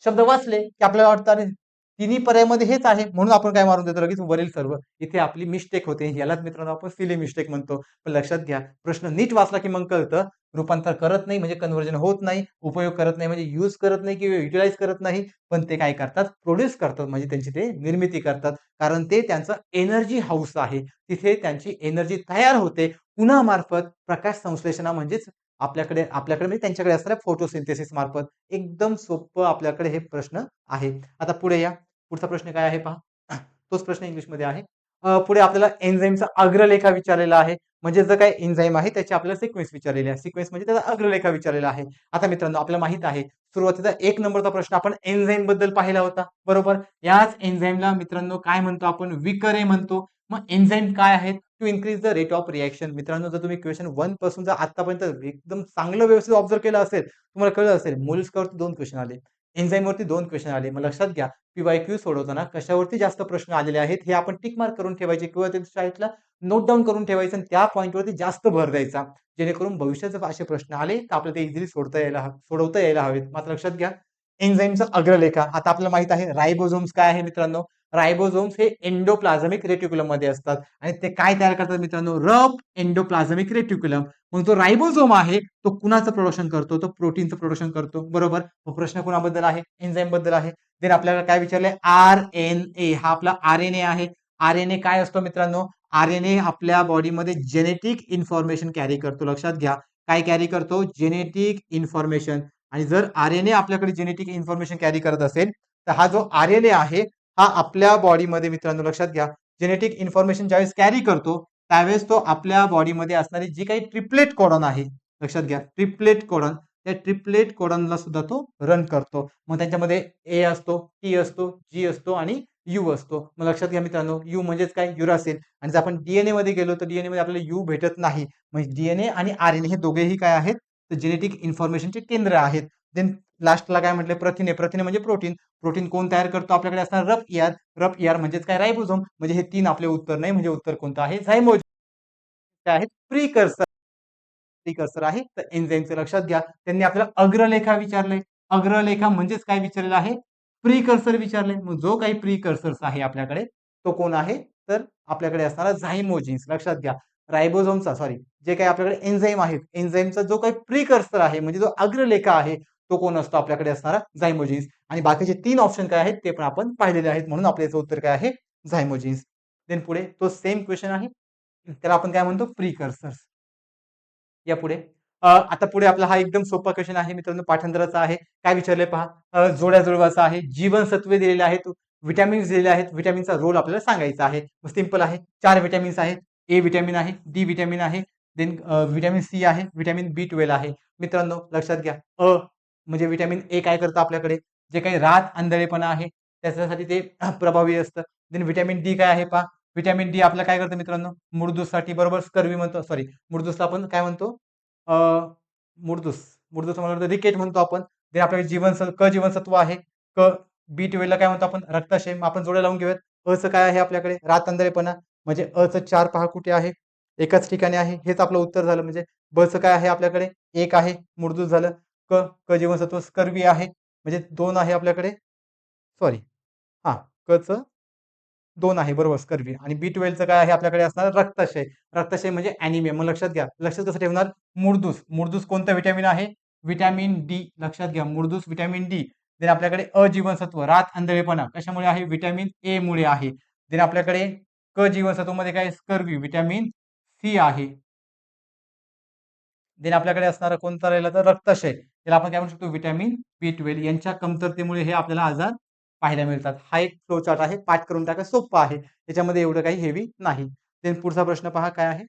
शब्द वाचले की आपल्याला वाटतं अरे तिन्ही पर्यायामध्ये हेच आहे, म्हणून आपण काय मारून देतो लगेच वरील सर्व. इथे आपली मिस्टेक होते, यालाच मित्रांनो आपण सिली मिस्टेक म्हणतो. पण लक्षात घ्या, प्रश्न नीट वाचला की मग कळतं, रूपांतर करत नाही म्हणजे कन्व्हर्जन होत नाही, उपयोग करत नाही म्हणजे यूज करत नाही किंवा युटिलाइज करत नाही, पण ते काय करतात, प्रोड्यूस करतात, म्हणजे त्यांची ते निर्मिती करतात. कारण ते त्यांचं एनर्जी हाऊस आहे, तिथे त्यांची एनर्जी तयार होते कुणामार्फत, प्रकाश संश्लेषणा, म्हणजेच आपल्याकडे आपल्याकडे म्हणजे त्यांच्याकडे असणाऱ्या फोटोसिंथेसिस मार्फत. एकदम सोपं आपल्याकडे हे प्रश्न आहे. आता पुढे या, पुढचा प्रश्न काय आहे पहा, तोच प्रश्न इंग्लिशमध्ये आहे. पुढे आपल्याला एन्झाईमचा अग्रलेखा विचारलेला आहे. म्हणजे जर काही एन्झाईम आहे त्याची आपल्याला सिक्वेन्स विचारलेली आहे. सिक्वेन्स म्हणजे त्याचा अग्रलेखा विचारलेला आहे. आता मित्रांनो आपल्याला माहित आहे, सुरुवातीचा 1 नंबरचा प्रश्न आपण एन्झाईम बद्दल पाहिला होता, बरोबर. याच एन्झाईमला मित्रांनो काय म्हणतो आपण, विकरे म्हणतो. मग एन्झाईम काय आहेत, to increase the rate of reaction. मित्रांनो, जर तुम्ही क्वेश्चन 1 पासून जर आतापर्यंत एकदम चांगलं व्यवस्थित ऑब्झर्व्ह केलं असेल, तुम्हाला कळलं असेल मोलस्कवरती 2 क्वेश्चन आले, एन्झाईमवरती 2 क्वेश्चन आले. मग लक्षात घ्या, पी-वाय-क्यू सोडवताना कशावरती जास्त प्रश्न आलेले आहेत, हे आपण टिक मार्क करून ठेवायचे किंवा ते साईडला नोट डाउन करून ठेवायचं आणि त्या पॉइंटवरती जास्त भर द्यायचा. जेणेकरून भविष्यात जर असे प्रश्न आले, तर आपल्याला ते इझिली सोडवता यायला हवेत. मात्र लक्षात घ्या, एन्झाईमचा अग्रलेखा. आता आपल्याला माहित आहे राइबोझोम्स काय आहे मित्रांनो? राइबोझोम्स हे एंडोप्लाझमिक रेटिक्युलममध्ये असतात आणि ते काय तयार करतात मित्रांनो? Rough endoplasmic reticulum. मग जो राइबोझोम आहे, तो कुणाचं प्रोडक्शन करतो? तो प्रोटीनचं प्रोडक्शन करतो. बरोबर. मग प्रश्न कुणाबद्दल आहे? एन्झाईम बद्दल आहे. देन आपल्याला काय विचारलंय? आर-एन-ए. हा आपला आर-एन-ए आहे. आर-एन-ए काय असतो मित्रांनो? आर-एन-ए आपल्या बॉडीमध्ये जेनेटिक इन्फॉर्मेशन कॅरी करतो. लक्षात घ्या. काय कॅरी करतो? Genetic information. आणि जर आर-एन-ए आपल्याकडे जेनेटिक इन्फॉर्मेशन कॅरी करत असेल, तर हा जो आर-एन-ए आहे, हा आपल्या बॉडीमध्ये मित्रांनो लक्षात घ्या, जेनेटिक इन्फॉर्मेशन ज्यावेळेस कॅरी करतो, त्यावेळेस तो आपल्या बॉडीमध्ये असणारी जी काही ट्रिपलेट कोडॉन आहे, लक्षात घ्या, ट्रिपलेट कोडॉन, त्या ट्रिपलेट कोडॉनला सुद्धा तो रन करतो. मग त्याच्यामध्ये ए असतो, टी असतो, जी असतो आणि यू असतो. मग लक्षात घ्या मित्रांनो, यू म्हणजेच काय? युरासिल. आणि जर आपण डीएनए मध्ये गेलो, तर डीएनए मध्ये आपल्याला यू भेटत नाही. म्हणजे डीएनए आणि आरएनए हे दोघेही काय आहेत? तर जेनेटिक इन्फॉर्मेशनचे केंद्र आहेत. देन लास्टला काय म्हटलं? प्रथिने. प्रथिने म्हणजे प्रोटीन. प्रोटीन कोण तयार करतो? आपल्याकडे असणार रफ ईआर. रफ ईआर म्हणजेच काय? राइबोझोम. म्हणजे हे 3 आपले उत्तर नाही. म्हणजे उत्तर कोणतं आहे? झायमोज. काय आहेत? प्रीकर्सर. प्रीकर्सर आहे. तर एन्झाईमचं लक्षात घ्या. त्यांनी आपल्याला अग्रलेखा विचारलंय. अग्रलेखा म्हणजेच काय विचारलेलं आहे? प्रीकर्सर विचारलंय. मग जो काही प्रीकर्सर्स आहे आपल्याकडे, तो कोण आहे? तर आपल्याकडे असणारा झायमोजिन्स. लक्षात घ्या. राइबोझोमचा सॉरी, जे काही आपल्याकडे एन्झाईम आहेत, एन्झाईमचा जो काही प्रीकर्सर आहे, म्हणजे जो अग्रलेखा आहे, तो कोण असतो? आपल्याकडे असणारा झायमोजिन्स. आणि बाकीचे 3 ऑप्शन काय आहेत? ते पण आपण पाहिलेले आहेत. म्हणून आपल्या याचं उत्तर काय आहे? झायमोजिन्स. देन पुढे तो सेम क्वेश्चन आहे. त्याला आपण काय म्हणतो? प्रीकर्सर्स. या पुढे आता पुढे आपला हा एकदम सोपा क्वेश्चन आहे मित्रांनो, पाठांतराचा आहे. काय विचारलंय पहा. जोड्या जुळवाचा आहे, जीवनसत्वे दिलेले आहेत, विटॅमिन्स दिलेले आहेत, विटॅमिनचा रोल आपल्याला सांगायचा आहे. सिंपल आहे. 4 विटॅमिन्स आहेत. ए विटॅमिन आहे, डी विटॅमिन आहे, देन विटॅमिन सी आहे, विटॅमिन बी12 आहे. मित्रांनो लक्षात घ्या, म्हणजे विटॅमिन ए काय करतं आपल्याकडे? जे काही रात आंधळेपणा आहे, त्याच्यासाठी ते प्रभावी असतं. देन विटॅमिन डी काय आहे पहा. विटॅमिन डी आपलं काय करतं मित्रांनो? मुडदूसाठी, बरोबर, स्कर्वी म्हणतो, सॉरी, मुडदूसला आपण काय म्हणतो? अ, मुडदूस. मुडदूस म्हणतो रिकेट म्हणतो आपण. जे आपल्याकडे क जीवनसत्व आहे. क बी12 ला काय म्हणतो आपण? रक्तक्षय. आपण जोड्या लावून घेऊयात. अचं काय आहे आपल्याकडे? रातआंधळेपणा. म्हणजे अचं 4 पहा कुठे आहे? एकाच ठिकाणी आहे. हेच आपलं उत्तर झालं. म्हणजे बचं काय आहे आपल्याकडे? 1 आहे. मुडदूस झालं. क जीवनसत्व स्कर्वी आहे. म्हणजे 2 आहे आपल्याकडे. सॉरी, हां, कचं 2 आहे, बरोबर, स्कर्वी. आणि बी12चं काय आहे आपल्याकडे असणार? रक्तक्षय. रक्तक्षय म्हणजे अॅनिमिया. मग लक्षात घ्या. लक्षात कसं ठेवणार? मुडदूस. मुडदूस कोणतं विटॅमिन आहे? Vitamin D. लक्षात घ्या. मुडदूस विटॅमिन डी. देन आपल्याकडे अजीवनसत्व, रात आंधळेपणा कशामुळे आहे? विटॅमिन ए मुळे आहे. देन आपल्याकडे क जीवनसत्वमध्ये काय? स्कर्वी, विटॅमिन सी आहे. देन आपल्याकडे असणारा कोणता राहिला? तर रक्तक्षय. त्याला आपण काय म्हणू शकतो? Vitamin B12. यांच्या कमतरतेमुळे हे आपल्याला आजार पाहायला मिळतात. हा एक फ्लो चार्ट आहे. पाठ करून टाका. सोप्पा आहे. त्याच्यामध्ये एवढं काही हेवी नाही. देन पुढचा प्रश्न पहा काय आहे.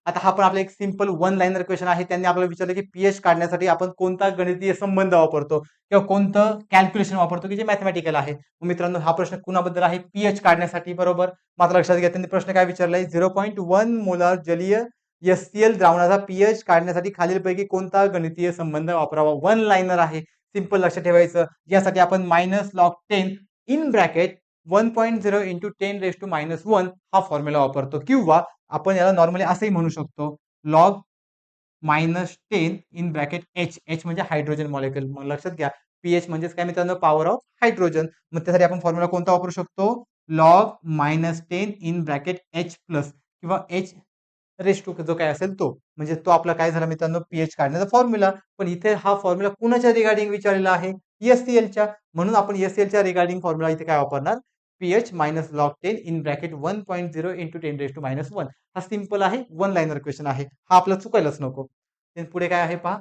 आता हा पण आपला एक सिंपल वन लाइनर क्वेश्चन आहे. त्यांनी आपल्याला विचारलं की पीएच काढण्यासाठी आपण कोणता गणितीय संबंध वापरतो किंवा कोणतं कॅल्क्युलेशन वापरतो की जे मॅथमॅटिकल आहे. मित्रांनो, हा प्रश्न कुणाबद्दल आहे? पीएच काढण्यासाठी, बरोबर. मात्र लक्षात घ्या, त्यांनी प्रश्न काय विचारलाय? 0.1 मोलार जलीय एससीएल द्रावणाचा पीएच काढण्यासाठी खालीलपैकी कोणता गणितीय संबंध वापरावा? वन लाइनर आहे. सिंपल लक्षात ठेवायचं. यासाठी आपण -log10 इन ब्रॅकेट 1.0 इंटू 10⁻⁻1 हा फॉर्म्युला वापरतो, किंवा आपण याला नॉर्मली असंही म्हणू शकतो, log -10 in bracket H. H म्हणजे हायड्रोजन मॉलिक्युल. मग लक्षात घ्या, पीएच म्हणजेच काय मित्रांनो? Power of hydrogen. मग त्यासाठी आपण फॉर्म्युला कोणता वापरू शकतो? Log -10 in bracket H plus किंवा एच रेस टू जो काय असेल तो. म्हणजे तो आपला काय झाला मित्रांनो? पीएच काढण्याचा फॉर्म्युला. पण इथे हा फॉर्म्युला कुणाच्या रिगार्डिंग विचारलेला आहे? एससीएलच्या. म्हणून आपण एससीएलच्या रिगार्डिंग फॉर्म्युला इथे काय वापरणार? PH -log10 in bracket 1.0 into 10⁻1. हा सिंपल आहे. वन लाइनर क्वेश्चन आहे. हा आपला चुकायलाच नको. पुढे काय आहे पहा.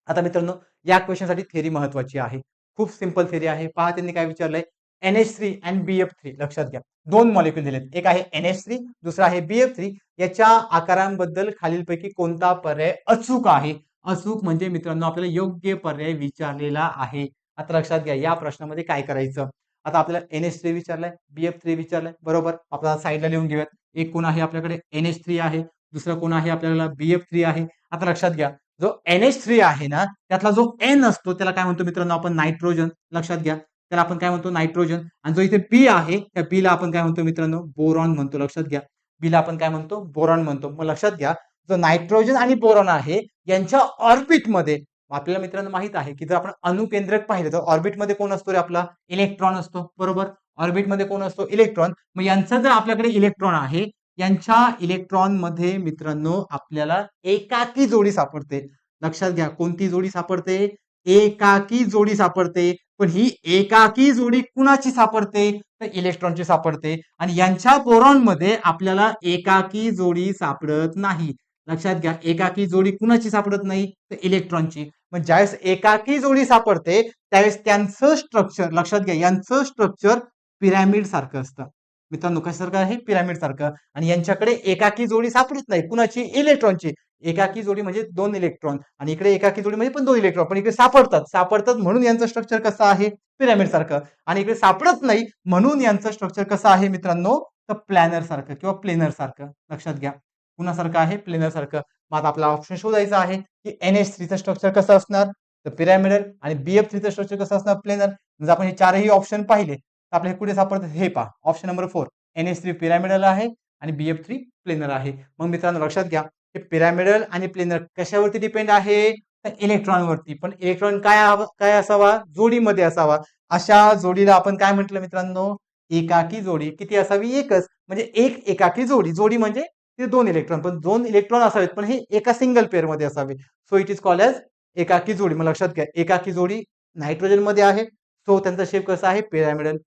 आता मित्रांनो, या क्वेश्चनसाठी थेरी महत्वाची आहे. खूप सिंपल थेरी आहे. पहा त्यांनी काय विचारलंय? NH3 आणि BF3. लक्षात घ्या, 2 मॉलिक्युल दिलेत. एक आहे NH3, दुसरा आहे BF3. याच्या आकारांबद्दल खालीलपैकी कोणता पर्याय अचूक आहे? अचूक म्हणजे मित्रांनो आपल्याला योग्य पर्याय विचारलेला आहे. आता लक्षात घ्या, या प्रश्नामध्ये काय करायचं? आता आपल्याला NH3 विचारलाय, BF3 विचारलाय, बरोबर. आपल्याला साईडला लिहून घेऊयात. एक कोण आहे आपल्याकडे NH3 आहे, दुसरा कोण आहे आपल्याला BF3 आहे. आता लक्षात घ्या, जो NH3 आहे ना, त्यातला जो N असतो त्याला काय म्हणतो मित्रांनो आपण नायट्रोजन. लक्षात घ्या, त्याला आपण काय म्हणतो नायट्रोजन. आणि जो इथे B आहे त्या B ला आपण काय म्हणतो मित्रांनो बोरॉन म्हणतो. लक्षात घ्या, B ला आपण काय म्हणतो बोरॉन म्हणतो. मग लक्षात घ्या, जो नायट्रोजन आणि बोरॉन आहे यांच्या ऑर्बिटमध्ये आपल्याला मित्रांनो माहित आहे की जर आपण अणुकेंद्रक पाहिलं तर ऑर्बिटमध्ये कोण असतो रे आपला इलेक्ट्रॉन असतो. बरोबर, ऑर्बिटमध्ये कोण असतो इलेक्ट्रॉन. मग यांचा जर आपल्याकडे इलेक्ट्रॉन आहे, यांच्या इलेक्ट्रॉन मध्ये मित्रांनो आपल्याला एकाकी जोडी सापडते. लक्षात घ्या, कोणती जोडी सापडते, एकाकी जोडी सापडते. पण ही एकाकी जोडी कुणाची सापडते, तर इलेक्ट्रॉनची सापडते. आणि यांच्या बोरॉन मध्ये आपल्याला एकाकी जोडी सापडत नाही. लक्षात घ्या, एकाकी जोडी कुणाची सापडत नाही, तर इलेक्ट्रॉनची. मग ज्यावेळेस एकाकी जोडी सापडते त्यावेळेस त्यांचं स्ट्रक्चर, लक्षात घ्या, यांचं स्ट्रक्चर पिरॅमिड सारखं असतं. मित्रांनो कशासारखं आहे, पिरॅमिड सारखं. आणि यांच्याकडे एकाकी जोडी सापडत नाही, कुणाची, इलेक्ट्रॉनची. एकाकी जोडी म्हणजे 2 इलेक्ट्रॉन आणि इकडे एकाकी जोडी म्हणजे पण 2 इलेक्ट्रॉन, पण इकडे सापडतात म्हणून यांचं स्ट्रक्चर कसं आहे, पिरॅमिड सारखं. आणि इकडे सापडत नाही म्हणून यांचं स्ट्रक्चर कसं आहे मित्रांनो, तर प्लॅनर सारखं किंवा प्लेनर सारखं. लक्षात घ्या, कुणासारखं आहे, प्लेनर सारखं. मग आता आपला ऑप्शन शोधायचा आहे की NH3 चं स्ट्रक्चर कसं असणार, तर पिरॅमिडल. आणि BF3 चं स्ट्रक्चर कसं असणार, प्लेनर. जर आपण हे चारही ऑप्शन पाहिले तर आपल्याला कुठे सापडतात, हे पहा ऑप्शन नंबर 4 NH3 पिरॅमिडल आहे आणि BF3 प्लेनर आहे. मग मित्रांनो लक्षात घ्या, हे पिरॅमिडल आणि प्लेनर कशावरती डिपेंड आहे, तर इलेक्ट्रॉनवरती. पण इलेक्ट्रॉन काय असावा, जोडीमध्ये असावा. अशा जोडीला आपण काय म्हटलं मित्रांनो, एकाकी जोडी. किती असावी, एकच. म्हणजे एक एकाकी जोडी. जोडी म्हणजे ते 2 इलेक्ट्रॉन, पण 2 इलेक्ट्रॉन असावेत पण हे एका सिंगल पेअर मध्ये असावे. So it is called as एकाकी जोडी. मग लक्षात घ्या, एकाकी जोडी नायट्रोजन मध्ये आहे, सो त्यांचा शेप कसा आहे, पिरॅमिडल.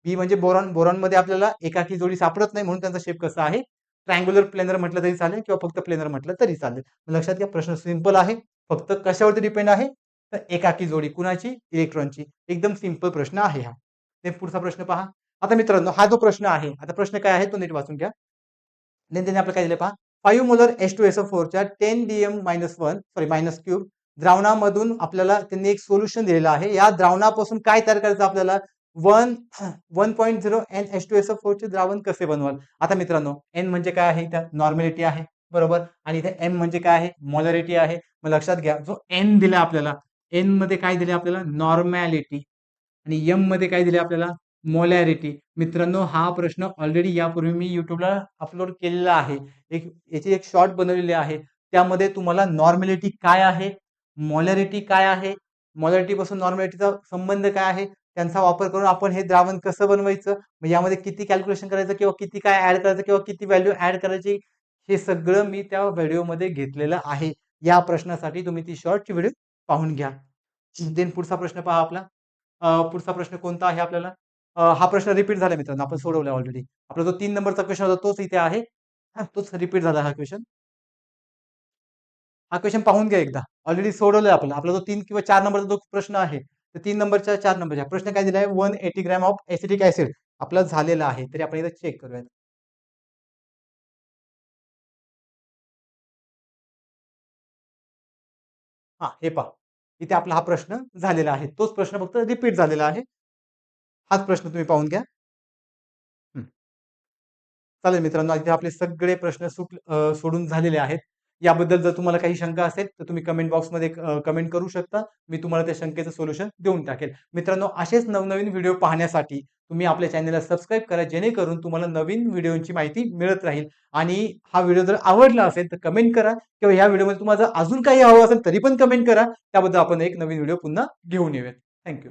बी म्हणजे बोरॉन. बोरॉन मध्ये आपल्याला एकाकी जोडी सापडत नाही म्हणून त्यांचा शेप कसा आहे, ट्रायंग्युलर प्लेनर म्हटलं तरी चालेल किंवा फक्त प्लेनर म्हटलं तरी चालेल. लक्षात घ्या, प्रश्न सिंपल आहे, फक्त कशावरती डिपेंड आहे, तर एकाकी जोडी कुणाची, इलेक्ट्रॉनची. एकदम सिंपल प्रश्न आहे हा. ते पुढचा प्रश्न पहा. आता मित्रांनो हा जो प्रश्न आहे, आता प्रश्न काय आहे तो नीट वाचून घ्या. त्यांनी आपलं काय दिलं पहा, 5 मोलर H2SO4 च्या 10 -1 द्रावणामधून आपल्याला त्यांनी एक सोल्युशन दिलेलं आहे. या द्रावणापासून काय तयार करायचं आपल्याला, 1.0 NH2SO4 चे द्रावण कसे बनवाल. आता मित्रांनो N म्हणजे काय आहे, त्या नॉर्मॅलिटी आहे. बरोबर, आणि इथे M म्हणजे काय आहे, मोलॅरिटी आहे. मग लक्षात घ्या, जो N दिला आपल्याला, N मध्ये काय दिले आपल्याला, नॉर्मॅलिटी. आणि M मध्ये काय दिले आपल्याला, मोलॅरिटी. मित्रांनो हा प्रश्न ऑलरेडी यापूर्वी मी युट्यूबला अपलोड केलेला आहे. याची एक शॉर्ट बनवलेली आहे. त्यामध्ये तुम्हाला नॉर्मॅलिटी काय आहे, मोलॅरिटी काय आहे, मोलॅरिटी पासून नॉर्मॅलिटीचा संबंध काय आहे, त्यांचा वापर करून आपण हे द्रावण कसं बनवायचं, मग यामध्ये किती कॅल्क्युलेशन करायचं किंवा किती काय ऍड करायचं किंवा किती व्हॅल्यू ऍड करायची, हे सगळं मी त्या व्हिडिओमध्ये घेतलेलं आहे. या प्रश्नासाठी तुम्ही ती शॉर्टची व्हिडिओ पाहून घ्या. देन पुढचा प्रश्न पहा आपला. पुढचा प्रश्न कोणता आहे आपल्याला, हा प्रश्न रिपीट झाला मित्रांनो, आपण सोडवला ऑलरेडी. आपला जो 3 नंबरचा क्वेश्चन होता तोच इथे आहे. तोच रिपीट झाला हा क्वेश्चन. हा क्वेश्चन पाहून घ्या एकदा, ऑलरेडी सोडवलाय आपण. आपला जो 3 किंवा 4 नंबरचा जो प्रश्न आहे, तर 3 नंबरच्या 4 नंबरच्या प्रश्न काय दिलाय, 180 ग्रॅम ऑफ एसिटिक ऍसिड आपला झालेला आहे. तरी आपण इथे चेक करूयात. हे पहा, इथे आपला हा प्रश्न झालेला आहे. तोच प्रश्न फक्त रिपीट झालेला आहे. हाच प्रश्न तुम्ही पाहून घ्या. हं. चालेल मित्रांनो, इथे आपले सगळे प्रश्न सोडून झालेले आहेत. याबद्दल जर तुम्हाला काही शंका असेल तर तुम्ही कमेंट बॉक्समध्ये कमेंट करू शकता. मी तुम्हाला त्या शंकेचं सोल्युशन देऊन टाकेल. मित्रांनो असेच नवनवीन व्हिडिओ पाहण्यासाठी तुम्ही आपल्या चॅनलला सबस्क्राईब करा, जेणेकरून तुम्हाला नवीन व्हिडिओची माहिती मिळत राहील. आणि हा व्हिडिओ जर आवडला असेल तर कमेंट करा, किंवा या व्हिडिओमध्ये तुम्हाला जर अजून काही हवं असेल तरी पण कमेंट करा. त्याबद्दल आपण एक नवीन व्हिडिओ पुन्हा घेऊन येऊयात. थँक